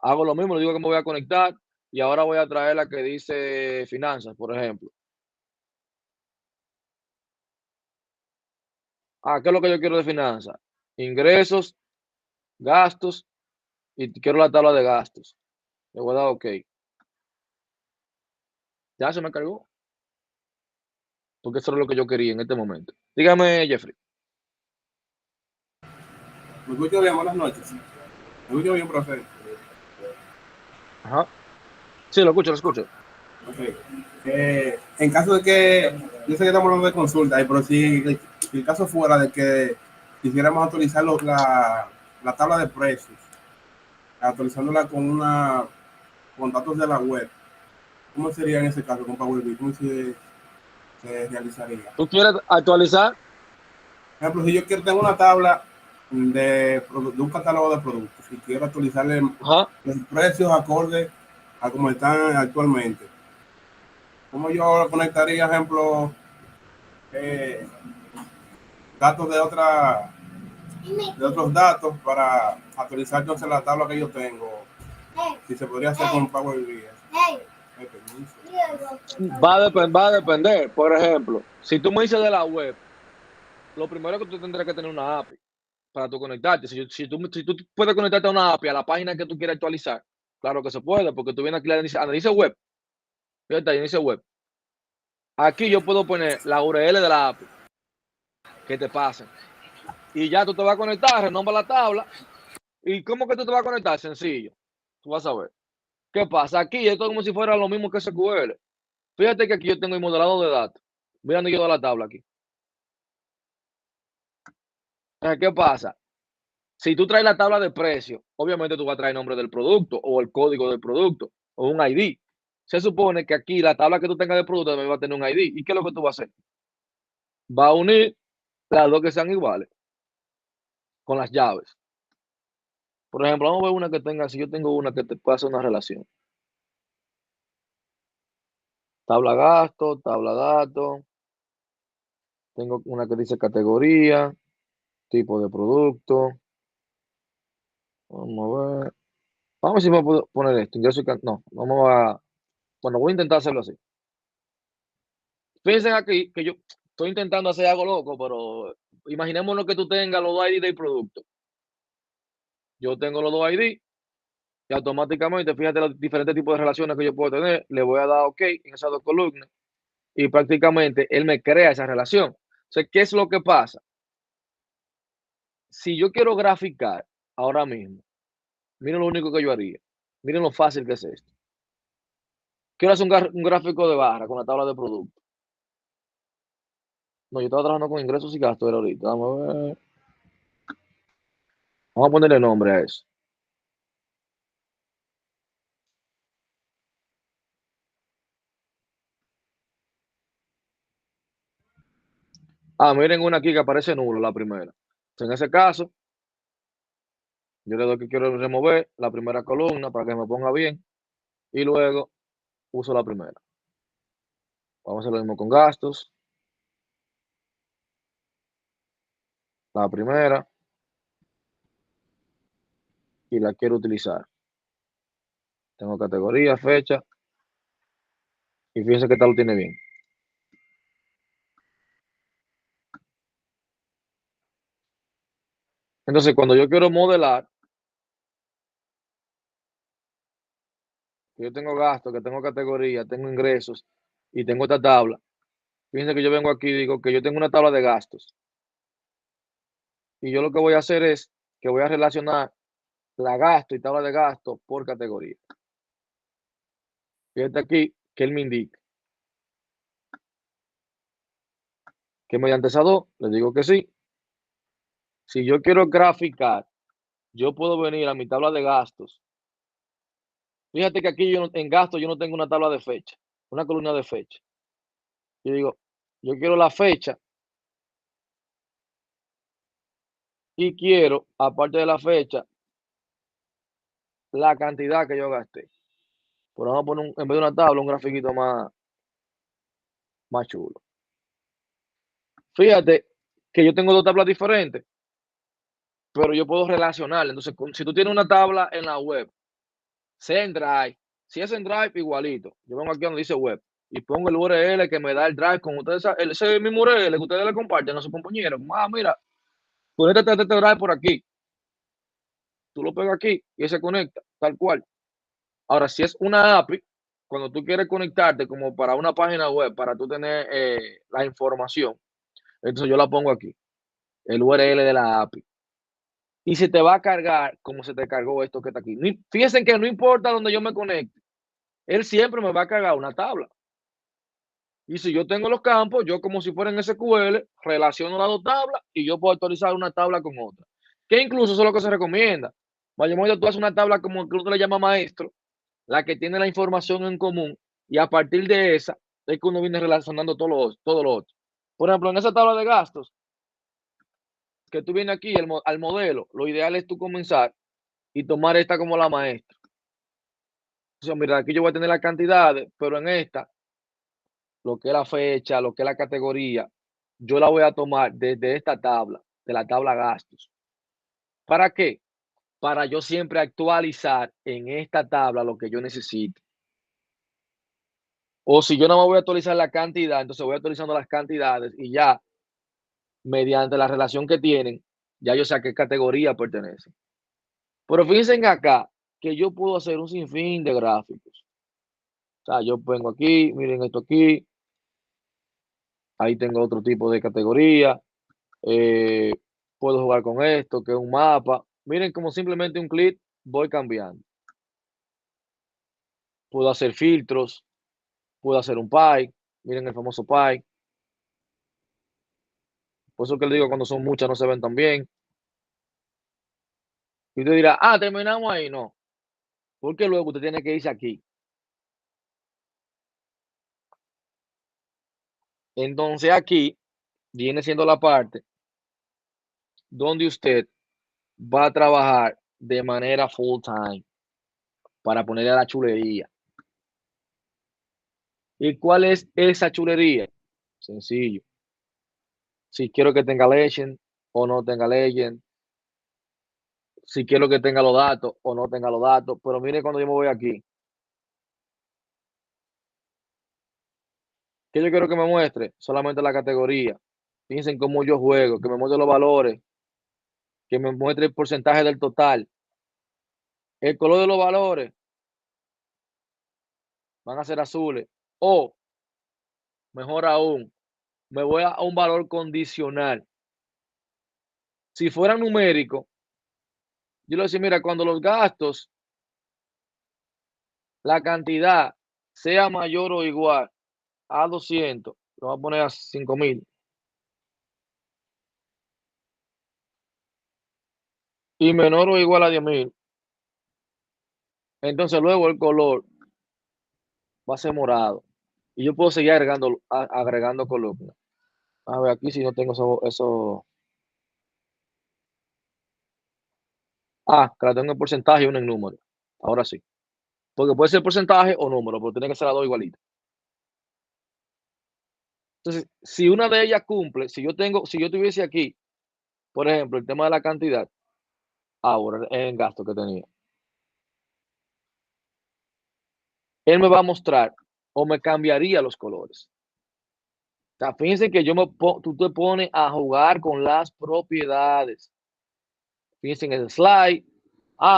hago lo mismo, le digo que me voy a conectar y ahora voy a traer la que dice finanzas, por ejemplo. ¿Qué es lo que yo quiero de finanzas? Ingresos, gastos, y quiero la tabla de gastos. Le voy a dar OK. Ya se me cargó, porque eso es lo que yo quería en este momento. Dígame, Jeffrey. Me escucho bien, buenas noches. Me escucho bien, profe. Ajá. Sí, lo escucho, lo escucho. Okay. En caso de que, yo sé que estamos hablando de consulta, pero si el caso fuera de que quisiéramos actualizar la tabla de precios, actualizándola con datos de la web, ¿cómo sería en ese caso con Power BI? ¿Cómo se realizaría? ¿Tú quieres actualizar? Por ejemplo, si yo quiero tener una tabla de un catálogo de productos y quiero actualizarle Ajá. los precios acorde a como están actualmente, ¿cómo yo conectaría, ejemplo, eh, datos de otros datos para actualizar entonces la tabla que yo tengo? Si se podría hacer con Power BI. Va a depender. Por ejemplo, si tú me dices de la web, lo primero que tú tendrás que tener una API para tú conectarte. Si tú puedes conectarte a una API a la página que tú quieras actualizar, claro que se puede, porque tú vienes aquí a analiza web. Fíjate, ahí dice web. Aquí yo puedo poner la URL de la API que te pasen. Y ya tú te vas a conectar, renombra la tabla. ¿Y cómo que tú te vas a conectar? Sencillo. Tú vas a ver. ¿Qué pasa? Aquí esto es como si fuera lo mismo que SQL. Fíjate que aquí yo tengo el modelado de datos. Mirando yo de la tabla aquí. ¿Qué pasa? Si tú traes la tabla de precio, obviamente tú vas a traer el nombre del producto o el código del producto o un ID. Se supone que aquí la tabla que tú tengas de producto también va a tener un ID. ¿Y qué es lo que tú vas a hacer? Va a unir las dos que sean iguales con las llaves. Por ejemplo, vamos a ver una que tenga, si yo tengo una que te pueda hacer una relación. Tabla gasto, tabla datos. Tengo una que dice categoría, tipo de producto. Vamos a ver. Vamos a ver si me puedo poner esto. No, vamos a. Bueno, voy a intentar hacerlo así. Fíjense aquí que yo estoy intentando hacer algo loco, pero imaginémonos que tú tengas los dos ID del producto. Yo tengo los dos ID y automáticamente, fíjate los diferentes tipos de relaciones que yo puedo tener. Le voy a dar OK en esas dos columnas y prácticamente él me crea esa relación. O sea, ¿qué es lo que pasa? Si yo quiero graficar ahora mismo, miren lo único que yo haría. Miren lo fácil que es esto. Quiero hacer un gráfico de barra con la tabla de producto. No, yo estaba trabajando con ingresos y gastos era ahorita. Vamos a ver. Vamos a ponerle nombre a eso. Miren una aquí que aparece nulo, la primera. En ese caso, yo le doy que quiero remover la primera columna para que me ponga bien y luego uso la primera. Vamos a hacer lo mismo con gastos. La primera y la quiero utilizar. Tengo categoría, fecha y fíjense que tal lo tiene bien. Entonces, cuando yo quiero modelar, que yo tengo gastos, que tengo categoría, tengo ingresos y tengo esta tabla, fíjense que yo vengo aquí y digo que yo tengo una tabla de gastos. Y yo lo que voy a hacer es que voy a relacionar la gasto y tabla de gasto por categoría. Fíjate aquí que él me indica que mediante esas dos, le digo que sí. Si yo quiero graficar, yo puedo venir a mi tabla de gastos. Fíjate que aquí en gastos yo no tengo una tabla de fecha, una columna de fecha. Yo digo, yo quiero la fecha y quiero, aparte de la fecha, la cantidad que yo gasté. Pero vamos a poner, en vez de una tabla, un grafiquito más chulo. Fíjate que yo tengo dos tablas diferentes, pero yo puedo relacionar. Entonces, si tú tienes una tabla en la web, sea en Drive, si es en Drive, igualito. Yo vengo aquí donde dice web. y pongo el URL que me da el drive con ustedes, ese mismo URL que ustedes le comparten a sus compañeros. Mira, conéctate a este drive por aquí. Tú lo pegas aquí y se conecta, tal cual. Ahora, si es una API, cuando tú quieres conectarte como para una página web, para tú tener la información, entonces yo la pongo aquí, el URL de la API. Y se te va a cargar como se te cargó esto que está aquí. Fíjense que no importa donde yo me conecte, él siempre me va a cargar una tabla. Y si yo tengo los campos, yo como si fuera en SQL, relaciono las dos tablas y yo puedo actualizar una tabla con otra. Que incluso eso es lo que se recomienda. Mayormente tú haces una tabla como que uno le llama maestro, la que tiene la información en común, y a partir de esa es que uno viene relacionando todo lo otro. Por ejemplo, en esa tabla de gastos, que tú vienes aquí al modelo, lo ideal es tú comenzar y tomar esta como la maestra. O sea, mira, aquí yo voy a tener las cantidades, pero en esta, lo que es la fecha, lo que es la categoría, yo la voy a tomar desde esta tabla, de la tabla gastos. ¿Para qué? Para yo siempre actualizar en esta tabla lo que yo necesito. O si yo no me voy a actualizar la cantidad, entonces voy actualizando las cantidades y ya, mediante la relación que tienen, ya yo sé a qué categoría pertenece. Pero fíjense acá que yo puedo hacer un sinfín de gráficos. O sea, yo pongo aquí, miren esto aquí, ahí tengo otro tipo de categoría. Eh, puedo jugar con esto, que es un mapa. Miren como simplemente un clic voy cambiando. Puedo hacer filtros, puedo hacer un pie. Miren el famoso pie. Por eso que le digo, cuando son muchas no se ven tan bien. Y usted dirá, terminamos ahí. No, porque luego usted tiene que irse aquí. Entonces aquí viene siendo la parte donde usted va a trabajar de manera full time para ponerle a la chulería. ¿Y cuál es esa chulería? Sencillo. Si quiero que tenga legend o no tenga legend, si quiero que tenga los datos o no tenga los datos, pero mire cuando yo me voy aquí, que yo quiero que me muestre solamente la categoría. Fíjense en cómo yo juego, que me muestre los valores, que me muestre el porcentaje del total, el color de los valores van a ser azules, o mejor aún, me voy a un valor condicional. Si fuera numérico, yo le decía, mira, cuando los gastos, la cantidad sea mayor o igual a 200, lo voy a poner a 5,000, y menor o igual a 10,000, entonces luego el color va a ser morado. Y yo puedo seguir agregando columnas. A ver, aquí si no tengo eso. Que la tengo en porcentaje y una en número. Ahora sí. Porque puede ser porcentaje o número, pero tiene que ser las dos igualitas. Entonces, si una de ellas cumple, si yo tuviese aquí, por ejemplo, el tema de la cantidad, ahora en gasto que tenía, él me va a mostrar o me cambiaría los colores. O sea, fíjense que tú te pones a jugar con las propiedades. Fíjense en el slide.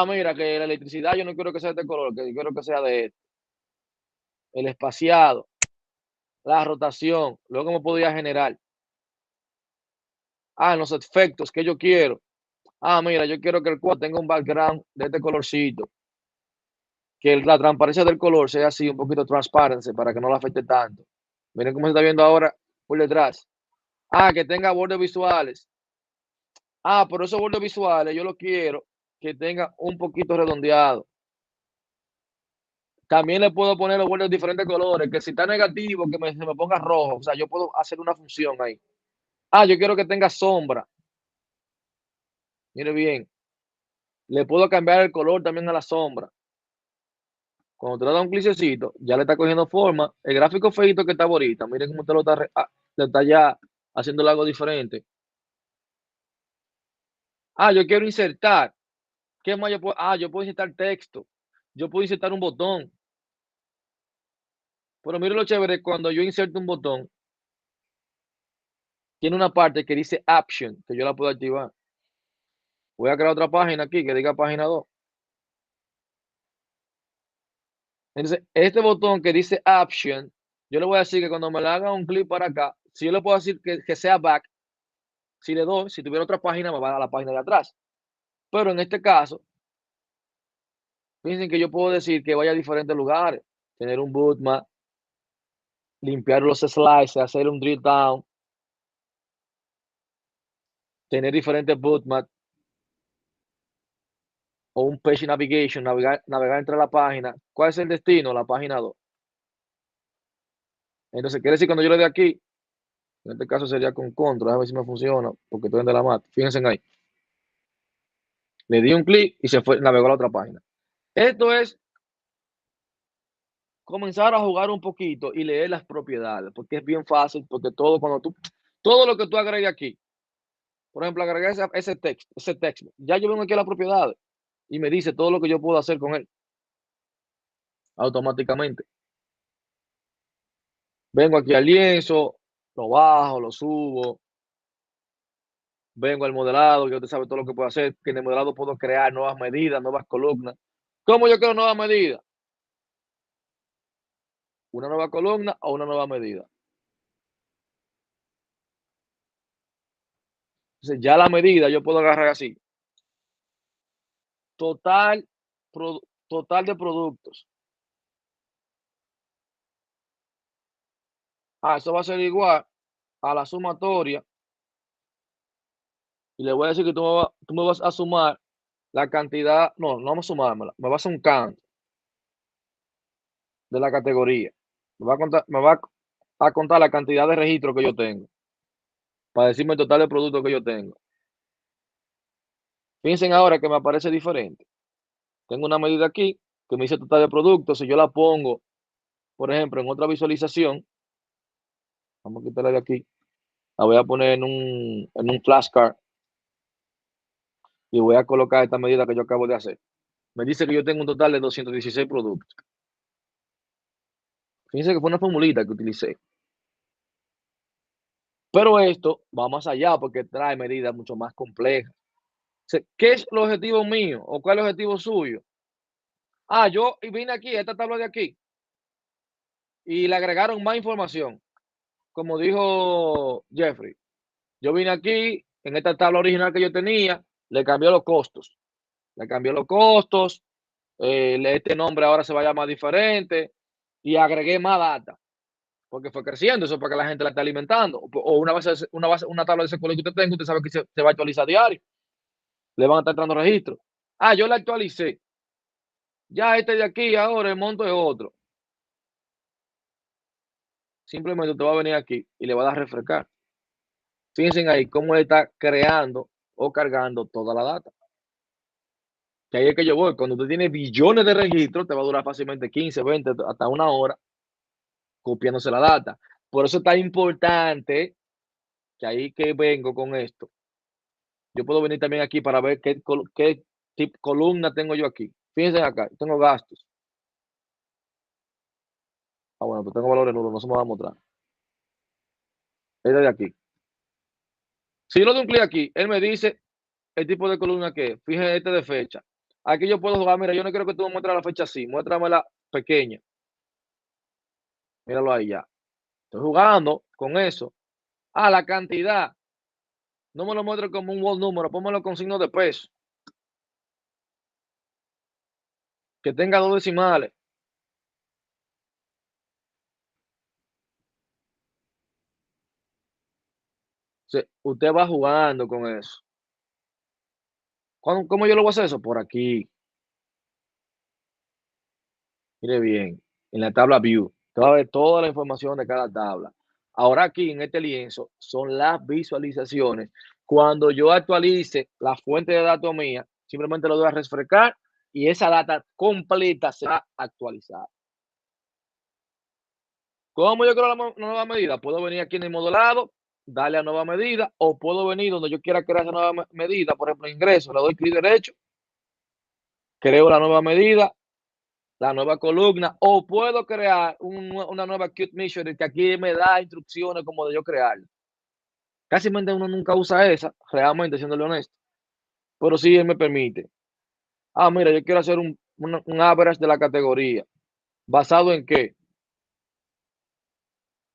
Mira, que la electricidad yo no quiero que sea de este color, que quiero que sea de este. El espaciado, la rotación, luego me podría generar. Los efectos que yo quiero. Mira, yo quiero que el cuadro tenga un background de este colorcito. Que la transparencia del color sea así, un poquito transparente para que no lo afecte tanto. Miren cómo se está viendo ahora por detrás. Que tenga bordes visuales. Pero esos bordes visuales yo lo quiero que tenga un poquito redondeado. También le puedo poner los bordes de diferentes colores, que si está negativo, se me ponga rojo. O sea, yo puedo hacer una función ahí. Yo quiero que tenga sombra. Mire bien. Le puedo cambiar el color también a la sombra. Cuando usted le da un clicecito, ya le está cogiendo forma. El gráfico feito que está ahorita, miren cómo usted lo está ya haciendo algo diferente. Yo quiero insertar. ¿Qué más yo puedo? Yo puedo insertar texto. Yo puedo insertar un botón. Pero mire lo chévere, cuando yo inserto un botón, tiene una parte que dice Action, que yo la puedo activar. Voy a crear otra página aquí que diga página 2. Entonces, este botón que dice Action, yo le voy a decir que cuando me le haga un clic para acá, si yo le puedo decir que sea back, si le doy, si tuviera otra página, me va a dar la página de atrás. Pero en este caso, fíjense que yo puedo decir que vaya a diferentes lugares, tener un bootmap, limpiar los slides, hacer un drill down, tener diferentes bootmaps o un page navigation, navegar entre la página. ¿Cuál es el destino? La página 2. Entonces, quiere decir cuando yo le dé aquí, en este caso sería con control, a ver si me funciona, porque estoy en de la mat. Fíjense ahí. Le di un clic y se fue, navegó a la otra página. Esto es comenzar a jugar un poquito y leer las propiedades, porque es bien fácil, porque todo lo que tú agregues aquí, por ejemplo, agregué ese texto, ya yo vengo aquí a las propiedades y me dice todo lo que yo puedo hacer con él automáticamente. Vengo aquí al lienzo, lo bajo, lo subo, vengo al modelado, que usted sabe todo lo que puedo hacer, que en el modelado puedo crear nuevas medidas, nuevas columnas. ¿Cómo yo creo nuevas medidas? Una nueva columna o una nueva medida. Entonces, ya la medida yo puedo agarrar así. Total, total de productos. Eso va a ser igual a la sumatoria. Y le voy a decir que tú me vas a sumar la cantidad. No, no vamos a sumármela. Me vas a hacer un count de la categoría. Me va a contar la cantidad de registros que yo tengo. Para decirme el total de productos que yo tengo. Fíjense ahora que me aparece diferente. Tengo una medida aquí que me dice total de productos. Si yo la pongo, por ejemplo, en otra visualización, vamos a quitarla de aquí. La voy a poner en un flashcard y voy a colocar esta medida que yo acabo de hacer. Me dice que yo tengo un total de 216 productos. Fíjense que fue una formulita que utilicé. Pero esto va más allá porque trae medidas mucho más complejas. ¿Qué es el objetivo mío o cuál es el objetivo suyo? Yo vine aquí, a esta tabla de aquí, y le agregaron más información. Como dijo Jeffrey, yo vine aquí, en esta tabla original que yo tenía, le cambió los costos. Le cambió los costos, este nombre ahora se va a llamar diferente y agregué más data porque fue creciendo, eso para que la gente la esté alimentando. O una tabla de SQL que usted tenga, usted sabe que se va a actualizar a diario. Le van a estar entrando registros. Yo la actualicé. Ya este de aquí ahora el monto es otro. Simplemente usted va a venir aquí y le va a dar refrescar. Fíjense ahí cómo está creando o cargando toda la data. Que ahí es que yo voy. Cuando usted tiene billones de registros, te va a durar fácilmente 15, 20, hasta una hora copiándose la data. Por eso es tan importante que ahí que vengo con esto. Yo puedo venir también aquí para ver qué tipo columna tengo yo aquí. Fíjense acá, tengo gastos. Bueno, pues tengo valores nulos, no se me va a mostrar. Este de aquí. Si yo le doy un clic aquí, él me dice el tipo de columna que es. Fíjense este de fecha. Aquí yo puedo jugar, mira, yo no quiero que tú me muestres la fecha así, muéstramela pequeña. Míralo ahí ya. Estoy jugando con eso. La cantidad. No me lo muestre como un word número, pónmelo con signo de peso. Que tenga 2 decimales. Usted va jugando con eso. ¿Cómo yo lo voy a hacer eso? Por aquí. Mire bien, en la tabla View, te va a ver toda la información de cada tabla. Ahora aquí en este lienzo son las visualizaciones. Cuando yo actualice la fuente de datos mía, simplemente lo doy a refrescar y esa data completa se va a actualizar. ¿Cómo yo creo la nueva medida? Puedo venir aquí en el modelado, darle a nueva medida, o puedo venir donde yo quiera crear esa nueva medida, por ejemplo, ingreso, le doy clic derecho, creo la nueva medida, la nueva columna, o puedo crear una nueva Qt Measure que aquí me da instrucciones como de yo crearla. Casi uno nunca usa esa, realmente, siéndole honesto, pero sí él me permite. Ah, mira, yo quiero hacer un average de la categoría. ¿Basado en qué?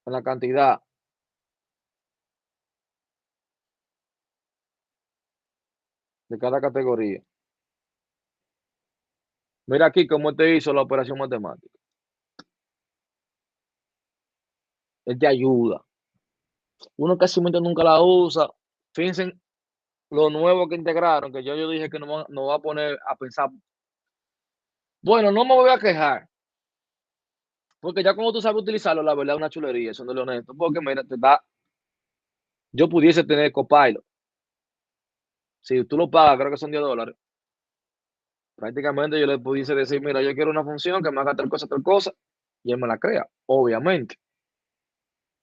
En la cantidad. De cada categoría. Mira aquí cómo te hizo la operación matemática. Él te ayuda. Uno casi nunca la usa. Fíjense lo nuevo que integraron, que yo dije que no va a poner a pensar. Bueno, no me voy a quejar, porque ya como tú sabes utilizarlo, la verdad es una chulería, eso no es honesto. Porque mira, yo pudiese tener Copilot. Si tú lo pagas, creo que son $10. Prácticamente yo le pudiese decir, mira, yo quiero una función que me haga tal cosa, y él me la crea, obviamente.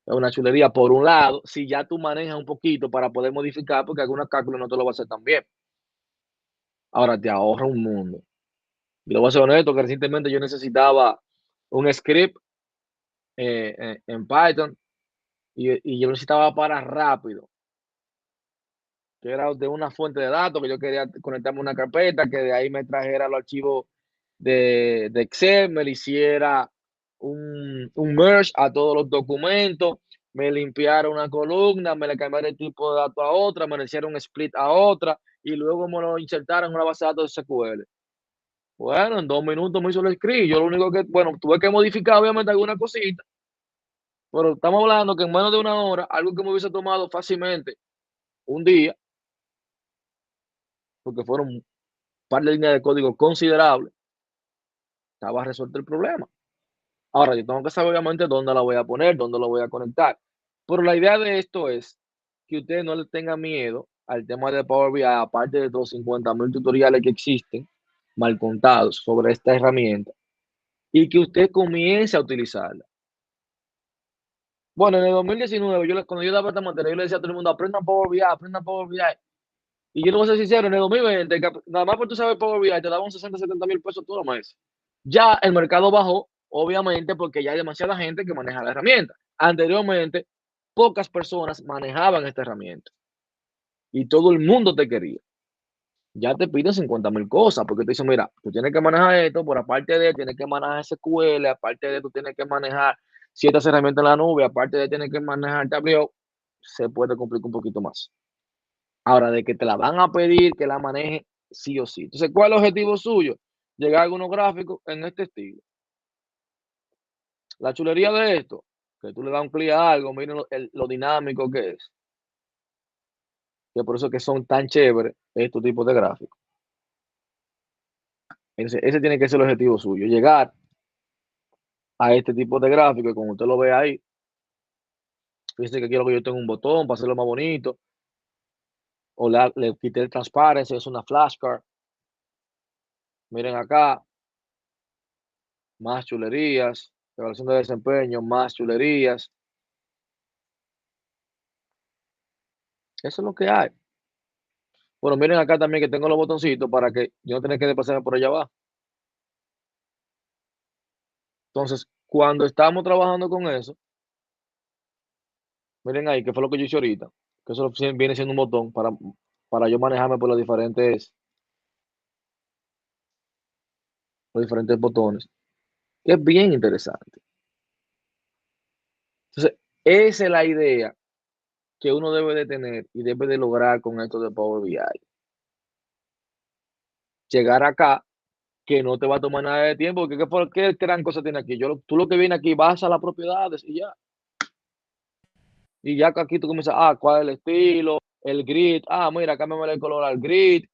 Es una chulería por un lado, si ya tú manejas un poquito para poder modificar, porque algunos cálculos no te lo va a hacer tan bien. Ahora te ahorra un mundo. Y lo voy a ser honesto, que recientemente yo necesitaba un script en Python y yo lo necesitaba para rápido, que era de una fuente de datos, que yo quería conectarme a una carpeta, que de ahí me trajera los archivos de Excel, me le hiciera un merge a todos los documentos, me limpiara una columna, me le cambiara el tipo de datos a otra, me le hiciera un split a otra y luego me lo insertara en una base de datos de SQL. Bueno, en 2 minutos me hizo el script. Yo lo único que, bueno, tuve que modificar obviamente alguna cosita, pero estamos hablando que en menos de una hora, algo que me hubiese tomado fácilmente un día, porque fueron un par de líneas de código considerables, estaba resuelto el problema. Ahora, yo tengo que saber obviamente dónde la voy a poner, dónde lo voy a conectar. Pero la idea de esto es que usted no le tenga miedo al tema de Power BI, aparte de los 50,000 tutoriales que existen, mal contados, sobre esta herramienta, y que usted comience a utilizarla. Bueno, en el 2019, cuando yo daba esta materia, yo le decía a todo el mundo, aprendan Power BI, aprendan Power BI. Y yo le voy a ser sincero, en el 2020, nada más por tú sabes Power BI, te daban 60, 70 mil pesos todos los meses. Ya el mercado bajó, obviamente, porque ya hay demasiada gente que maneja la herramienta. Anteriormente, pocas personas manejaban esta herramienta y todo el mundo te quería. Ya te piden 50,000 cosas, porque te dicen, mira, tú tienes que manejar esto, por aparte de, tienes que manejar SQL, aparte de, tú tienes que manejar ciertas herramientas en la nube, aparte de, tienes que manejar Tableau, se puede complicar un poquito más. Ahora, de que te la van a pedir que la maneje sí o sí. Entonces, ¿cuál es el objetivo suyo? Llegar a algunos gráficos en este estilo. La chulería de esto, que tú le das un clic a algo, miren lo dinámico que es. Que por eso que son tan chéveres estos tipos de gráficos. Ese tiene que ser el objetivo suyo, llegar a este tipo de gráfico y como usted lo ve ahí, fíjese que quiero que yo tenga un botón para hacerlo más bonito, o le quité el transparency, es una flashcard. Miren acá, más chulerías, evaluación de desempeño, más chulerías. Eso es lo que hay. Bueno, miren acá también que tengo los botoncitos para que yo no tenga que desplazarme por allá abajo. Entonces, cuando estamos trabajando con eso, miren ahí, que fue lo que yo hice ahorita, que eso viene siendo un botón para yo manejarme por los diferentes botones, que es bien interesante. Entonces, esa es la idea que uno debe de tener y debe de lograr con esto de Power BI. Llegar acá, que no te va a tomar nada de tiempo, porque ¿qué gran cosa tiene aquí? Tú lo que viene aquí, vas a las propiedades y ya. Y ya que aquí tú comienzas, ¿cuál es el estilo? El grid, mira, cámbiame el color al grid.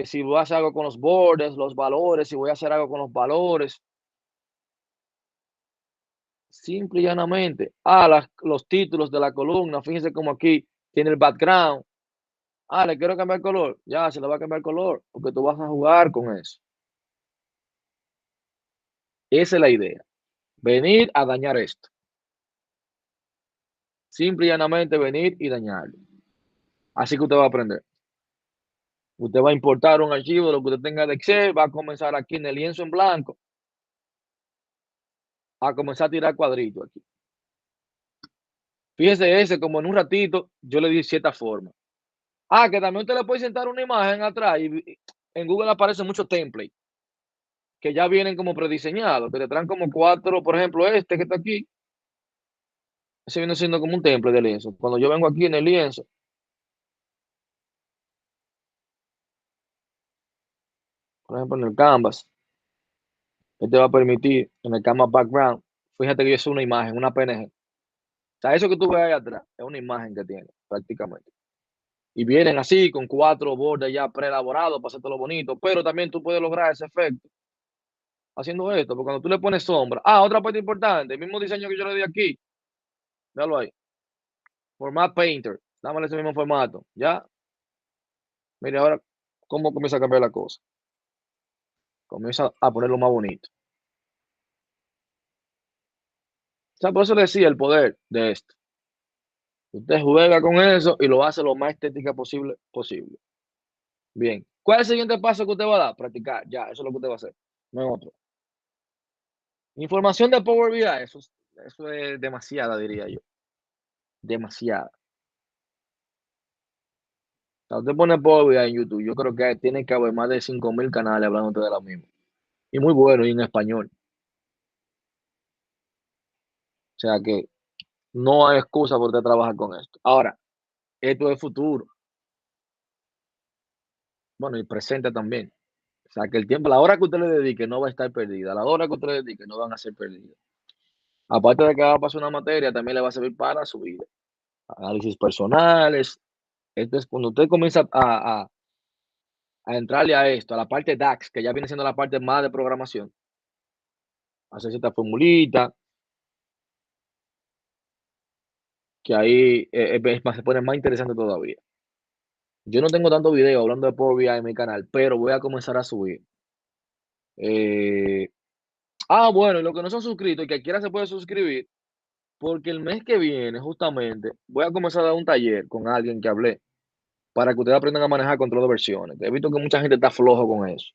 Si voy a hacer algo con los bordes, los valores, si voy a hacer algo con los valores. Simple y llanamente. Los títulos de la columna, fíjense como aquí tiene el background. Le quiero cambiar el color. Ya, se le va a cambiar el color, porque tú vas a jugar con eso. Esa es la idea. Venir a dañar esto. Simple y llanamente venir y dañarlo. Así que usted va a aprender. Usted va a importar un archivo de lo que usted tenga de Excel, va a comenzar aquí en el lienzo en blanco. a comenzar a tirar cuadritos aquí. Fíjese ese, como en un ratito, yo le di cierta forma. Que también usted le puede sentar una imagen atrás y en Google aparecen muchos templates que ya vienen como prediseñados, que te traen como 4, por ejemplo, este que está aquí, ese viene siendo como un template de lienzo. Cuando yo vengo aquí en el lienzo, por ejemplo, en el Canvas, este va a permitir, en el Canvas Background, fíjate que yo es una imagen, una PNG. O sea, eso que tú ves ahí atrás es una imagen que tiene, prácticamente. Y vienen así, con 4 bordes ya preelaborados para hacerte lo bonito, pero también tú puedes lograr ese efecto haciendo esto, porque cuando tú le pones sombra. Otra parte importante, el mismo diseño que yo le di aquí, véalo ahí, Format Painter, dámale ese mismo formato, ¿ya? Mire ahora cómo comienza a cambiar la cosa. Comienza a ponerlo más bonito. O sea, por eso le decía el poder de esto. Usted juega con eso y lo hace lo más estética posible. Bien. ¿Cuál es el siguiente paso que usted va a dar? Practicar. Ya, eso es lo que usted va a hacer. No es otro. Información de Power BI. Eso es demasiada, diría yo. Demasiada. O sea, usted pone Power BI en YouTube. Yo creo que tiene que haber más de 5.000 canales hablando de la misma. Y muy bueno y en español. O sea que no hay excusa por usted trabajar con esto. Ahora, esto es futuro. Bueno, y presente también. O sea, que el tiempo, la hora que usted le dedique no va a estar perdida. La hora que usted le dedique no van a ser perdidas. Aparte de que va a pasar una materia, también le va a servir para su vida. Análisis personales. Esto es cuando usted comienza a entrarle a esto, a la parte DAX, que ya viene siendo la parte más de programación. Hacer cierta formulita, que ahí se pone más interesante todavía. Yo no tengo tanto video hablando de Power BI en mi canal, pero voy a comenzar a subir. Bueno, y los que no son suscritos y que quiera se puede suscribir, porque el mes que viene, justamente, voy a comenzar a dar un taller con alguien que hablé para que ustedes aprendan a manejar control de versiones. He visto que mucha gente está flojo con eso.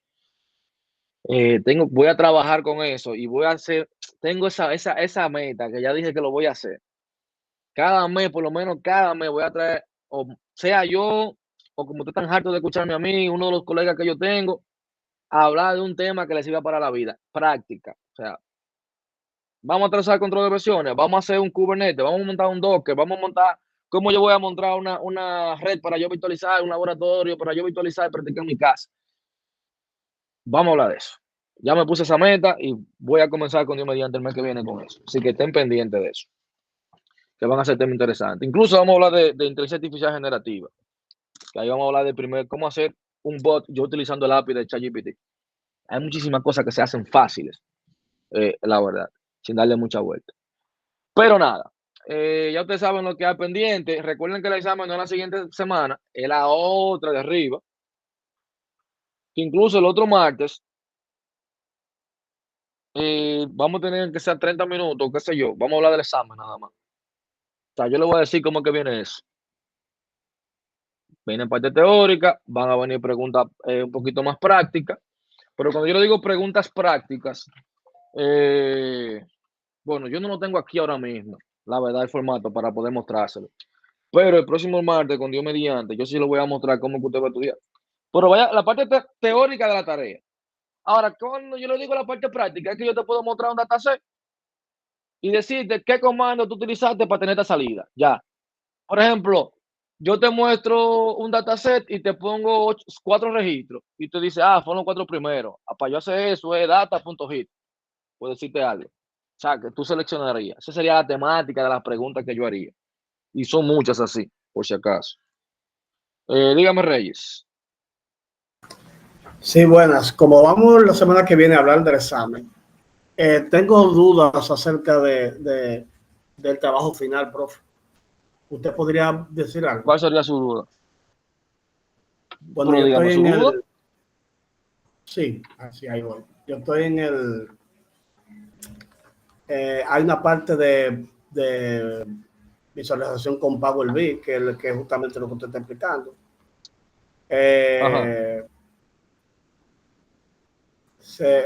Voy a trabajar con eso y tengo esa meta que ya dije que lo voy a hacer. Cada mes, por lo menos cada mes voy a traer, o sea yo, o como ustedes están hartos de escucharme a mí, uno de los colegas que yo tengo, a hablar de un tema que les sirva para la vida, práctica. O sea, vamos a trazar control de versiones, vamos a hacer un Kubernetes, vamos a montar un Docker, vamos a montar cómo yo voy a montar una red para yo virtualizar, un laboratorio para yo virtualizar y practicar en mi casa. Vamos a hablar de eso. Ya me puse esa meta y voy a comenzar con Dios mediante el mes que viene con eso. Así que estén pendientes de eso, que van a ser temas interesantes. Incluso vamos a hablar de inteligencia artificial generativa, que ahí vamos a hablar de cómo hacer un bot yo utilizando el API de ChatGPT. Hay muchísimas cosas que se hacen fáciles, la verdad, sin darle mucha vuelta. Pero nada, ya ustedes saben lo que hay pendiente. Recuerden que el examen no es la siguiente semana, es la otra de arriba. Que incluso el otro martes vamos a tener que ser 30 minutos, qué sé yo. Vamos a hablar del examen nada más. O sea, yo le voy a decir cómo que viene eso. Viene parte teórica, van a venir preguntas un poquito más prácticas. Pero cuando yo le digo preguntas prácticas, bueno, yo no lo tengo aquí ahora mismo, la verdad, el formato para poder mostrárselo. Pero el próximo martes, con Dios mediante, yo sí lo voy a mostrar cómo que usted va a estudiar. Pero vaya, la parte teórica de la tarea. Ahora, cuando yo le digo la parte práctica, es que yo te puedo mostrar un dataset y decirte qué comando tú utilizaste para tener esta salida. Ya. Por ejemplo, yo te muestro un dataset y te pongo 4 registros. Y tú dices, fueron los 4 primeros. Para yo hacer eso es data.hit. Puedo decirte algo. O sea, que tú seleccionarías. Esa sería la temática de las preguntas que yo haría. Y son muchas así, por si acaso. Dígame, Reyes. Sí, buenas. Como vamos la semana que viene a hablar del examen, tengo dudas acerca del trabajo final, profe. ¿Usted podría decir algo? ¿Cuál sería su duda? Bueno, Pero yo dígame estoy su en duda. el... Sí, así ahí voy. Yo estoy en el... hay una parte de visualización con Power BI, que es justamente lo que usted está explicando. Ajá.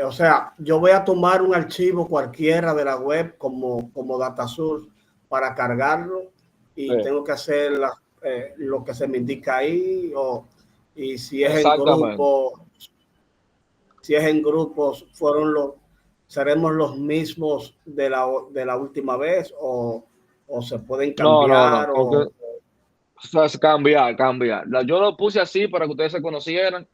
O sea, yo voy a tomar un archivo cualquiera de la web como DataSource para cargarlo y tengo que hacer lo que se me indica ahí y si es en Exactamente. grupo, si es en grupos, seremos los mismos de la última vez o se pueden No, cambiar porque o es cambiar. Yo lo puse así para que ustedes se conocieran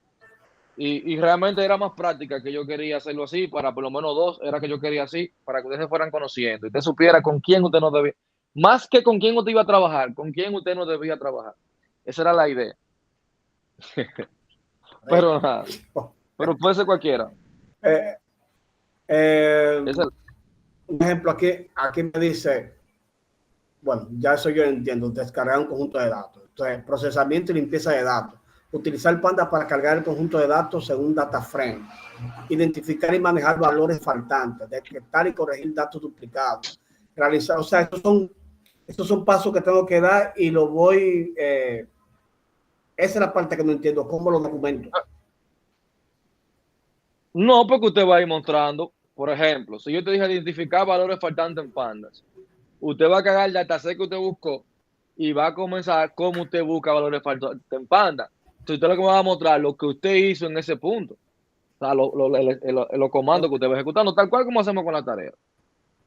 y realmente era más práctica que yo quería hacerlo así, para por lo menos dos, era que yo quería así, para que ustedes se fueran conociendo y usted supiera con quién usted no debía, más que con quién usted iba a trabajar, con quién usted no debía trabajar. Esa era la idea. Pero nada, pero puede ser cualquiera. eh, eh, Esa, un ejemplo aquí me dice, bueno, ya eso yo entiendo, descargar un conjunto de datos. Entonces, procesamiento y limpieza de datos. Utilizar Panda para cargar el conjunto de datos según data frame. Identificar y manejar valores faltantes. Detectar y corregir datos duplicados. Realizar, o sea, estos son pasos que tengo que dar y lo voy... esa es la parte que no entiendo, cómo lo documento. no, porque usted va a ir mostrando, por ejemplo, si yo te dije identificar valores faltantes en pandas, usted va a cagar el dataset que usted buscó y va a comenzar cómo usted busca valores faltantes en panda. Entonces usted lo que me va a mostrar lo que usted hizo en ese punto. O sea, los comandos que Okay. usted va ejecutando, tal cual como hacemos con la tarea.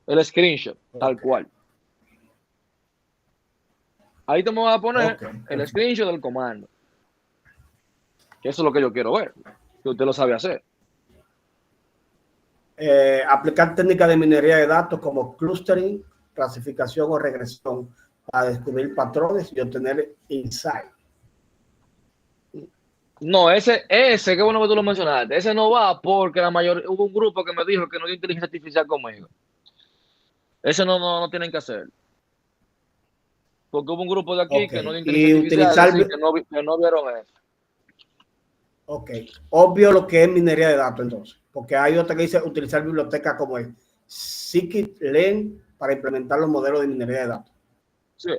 El screenshot, tal Okay. cual. Ahí te me vas a poner Okay. el screenshot del comando. Que eso es lo que yo quiero ver. Que usted lo sabe hacer. Aplicar técnicas de minería de datos como clustering, clasificación o regresión para descubrir patrones y obtener insight. No, qué bueno que tú lo mencionaste. Ese no va porque hubo un grupo que me dijo que no dio inteligencia artificial conmigo. Ese no tienen que hacer. Porque hubo un grupo de aquí que no Ok, dio inteligencia y artificial, es utilizar, decir, que no vieron eso. ok, obvio lo que es minería de datos entonces, porque hay otra que dice utilizar bibliotecas como el scikit-learn para implementar los modelos de minería de datos. Sí,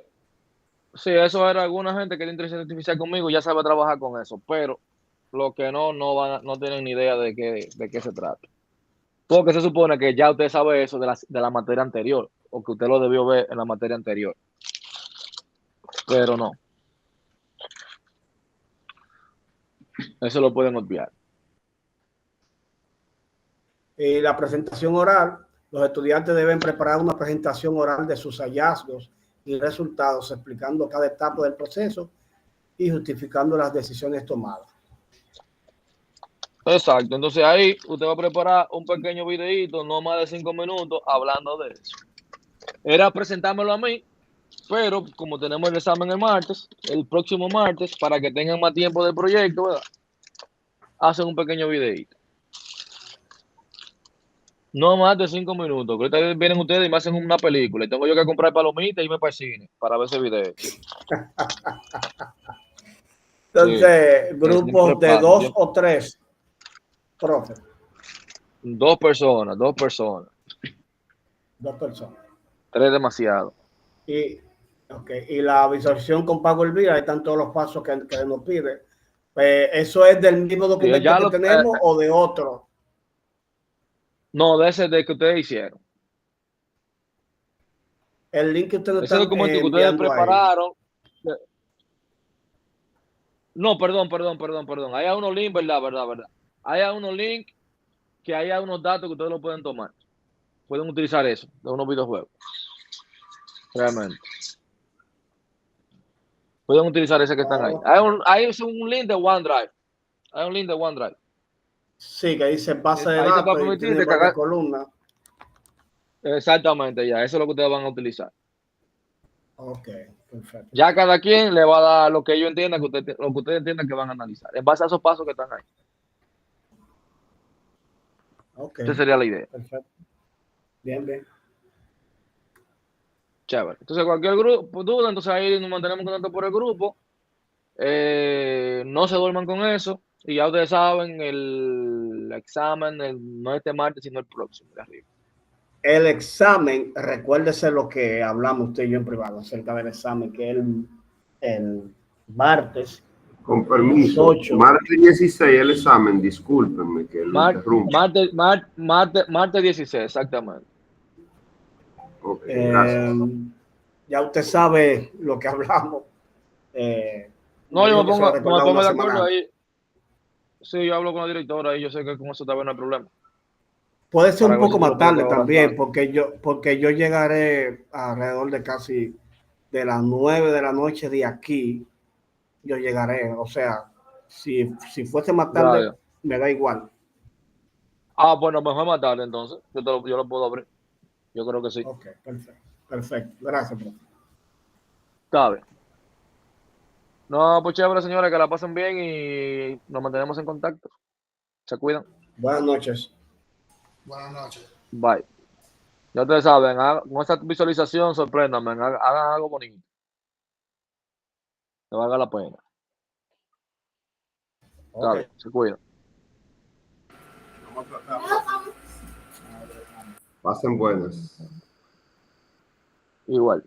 sí, eso era alguna gente que dio inteligencia artificial conmigo, ya sabe trabajar con eso, pero los que no tienen ni idea de qué se trata. Porque se supone que ya usted sabe eso de la materia anterior, o que usted lo debió ver en la materia anterior, pero no, eso lo pueden obviar. Y la presentación oral, los estudiantes deben preparar una presentación oral de sus hallazgos y resultados, explicando cada etapa del proceso y justificando las decisiones tomadas. Exacto, entonces ahí usted va a preparar un pequeño videíto, no más de 5 minutos, hablando de eso. Era presentármelo a mí, pero como tenemos el examen el próximo martes, para que tengan más tiempo del proyecto, ¿verdad? Hacen un pequeño videíto. No más de 5 minutos. Que ahorita vienen ustedes y me hacen una película y tengo yo que comprar palomitas y irme para el cine para ver ese video. Sí, Entonces, grupos de dos o tres, profe, dos personas. dos personas. Tres demasiado. Y, okay, y la visualización con Power BI, ahí están todos los pasos que nos pide. ¿Eso es del mismo Sí, documento que tenemos o de otro? no, de ese de que ustedes hicieron. El link que ustedes Ese están documento que ustedes enviando ahí. prepararon. No, perdón. Hay unos links, verdad. Hay unos links que hay unos datos que ustedes lo pueden tomar. Pueden utilizar eso, de unos videojuegos. Realmente. Pueden utilizar ese que están ahí. Okay. Hay un link de OneDrive. Hay un link de OneDrive. Sí, que dice base de Ahí te va a datos y permitir tiene de varias cagar. columnas. Exactamente, ya. Eso es lo que ustedes van a utilizar. Ok, perfecto. Ya cada quien le va a dar lo que ellos entiendan, lo que ustedes entiendan que van a analizar. En base a esos pasos que están ahí. Ok, Esa sería la idea. perfecto. Bien. Chévere. Entonces, cualquier grupo, duda, entonces ahí nos mantenemos en contacto por el grupo. No se duerman con eso. Y ya ustedes saben, el examen no este martes, sino el próximo de arriba. El examen, recuérdese lo que hablamos usted y yo en privado acerca del examen, que es el martes Con permiso, 8. martes 16 el examen, discúlpenme que lo interrumpa. Martes 16, exactamente. Ok, gracias. Ya usted sabe lo que hablamos. No, Me yo dijo que se lo me recordaba pongo una de semana acuerdo antes. ahí. Sí, yo hablo con la directora y yo sé que con eso también no hay problema. Puede ser Para un ver si poco tú lo más puedes tarde colaborar también, tarde. porque yo llegaré alrededor de casi de las 9 de la noche de aquí. Yo llegaré. O sea, si fuese más Ya, tarde, ya. me da igual. Bueno, mejor más tarde entonces. Yo lo puedo abrir. Yo creo que sí. Ok, perfecto. Perfecto. Gracias, profe. Está bien. No, pues chévere, señores, que la pasen bien y nos mantenemos en contacto. Se cuidan. Buenas noches. Buenas noches. Bye. Ya ustedes saben, con esta visualización, sorpréndanme, hagan algo bonito. Que valga la pena. Está Ok. bien, se cuidan. Vamos a tratar. Pasen buenas. Igual.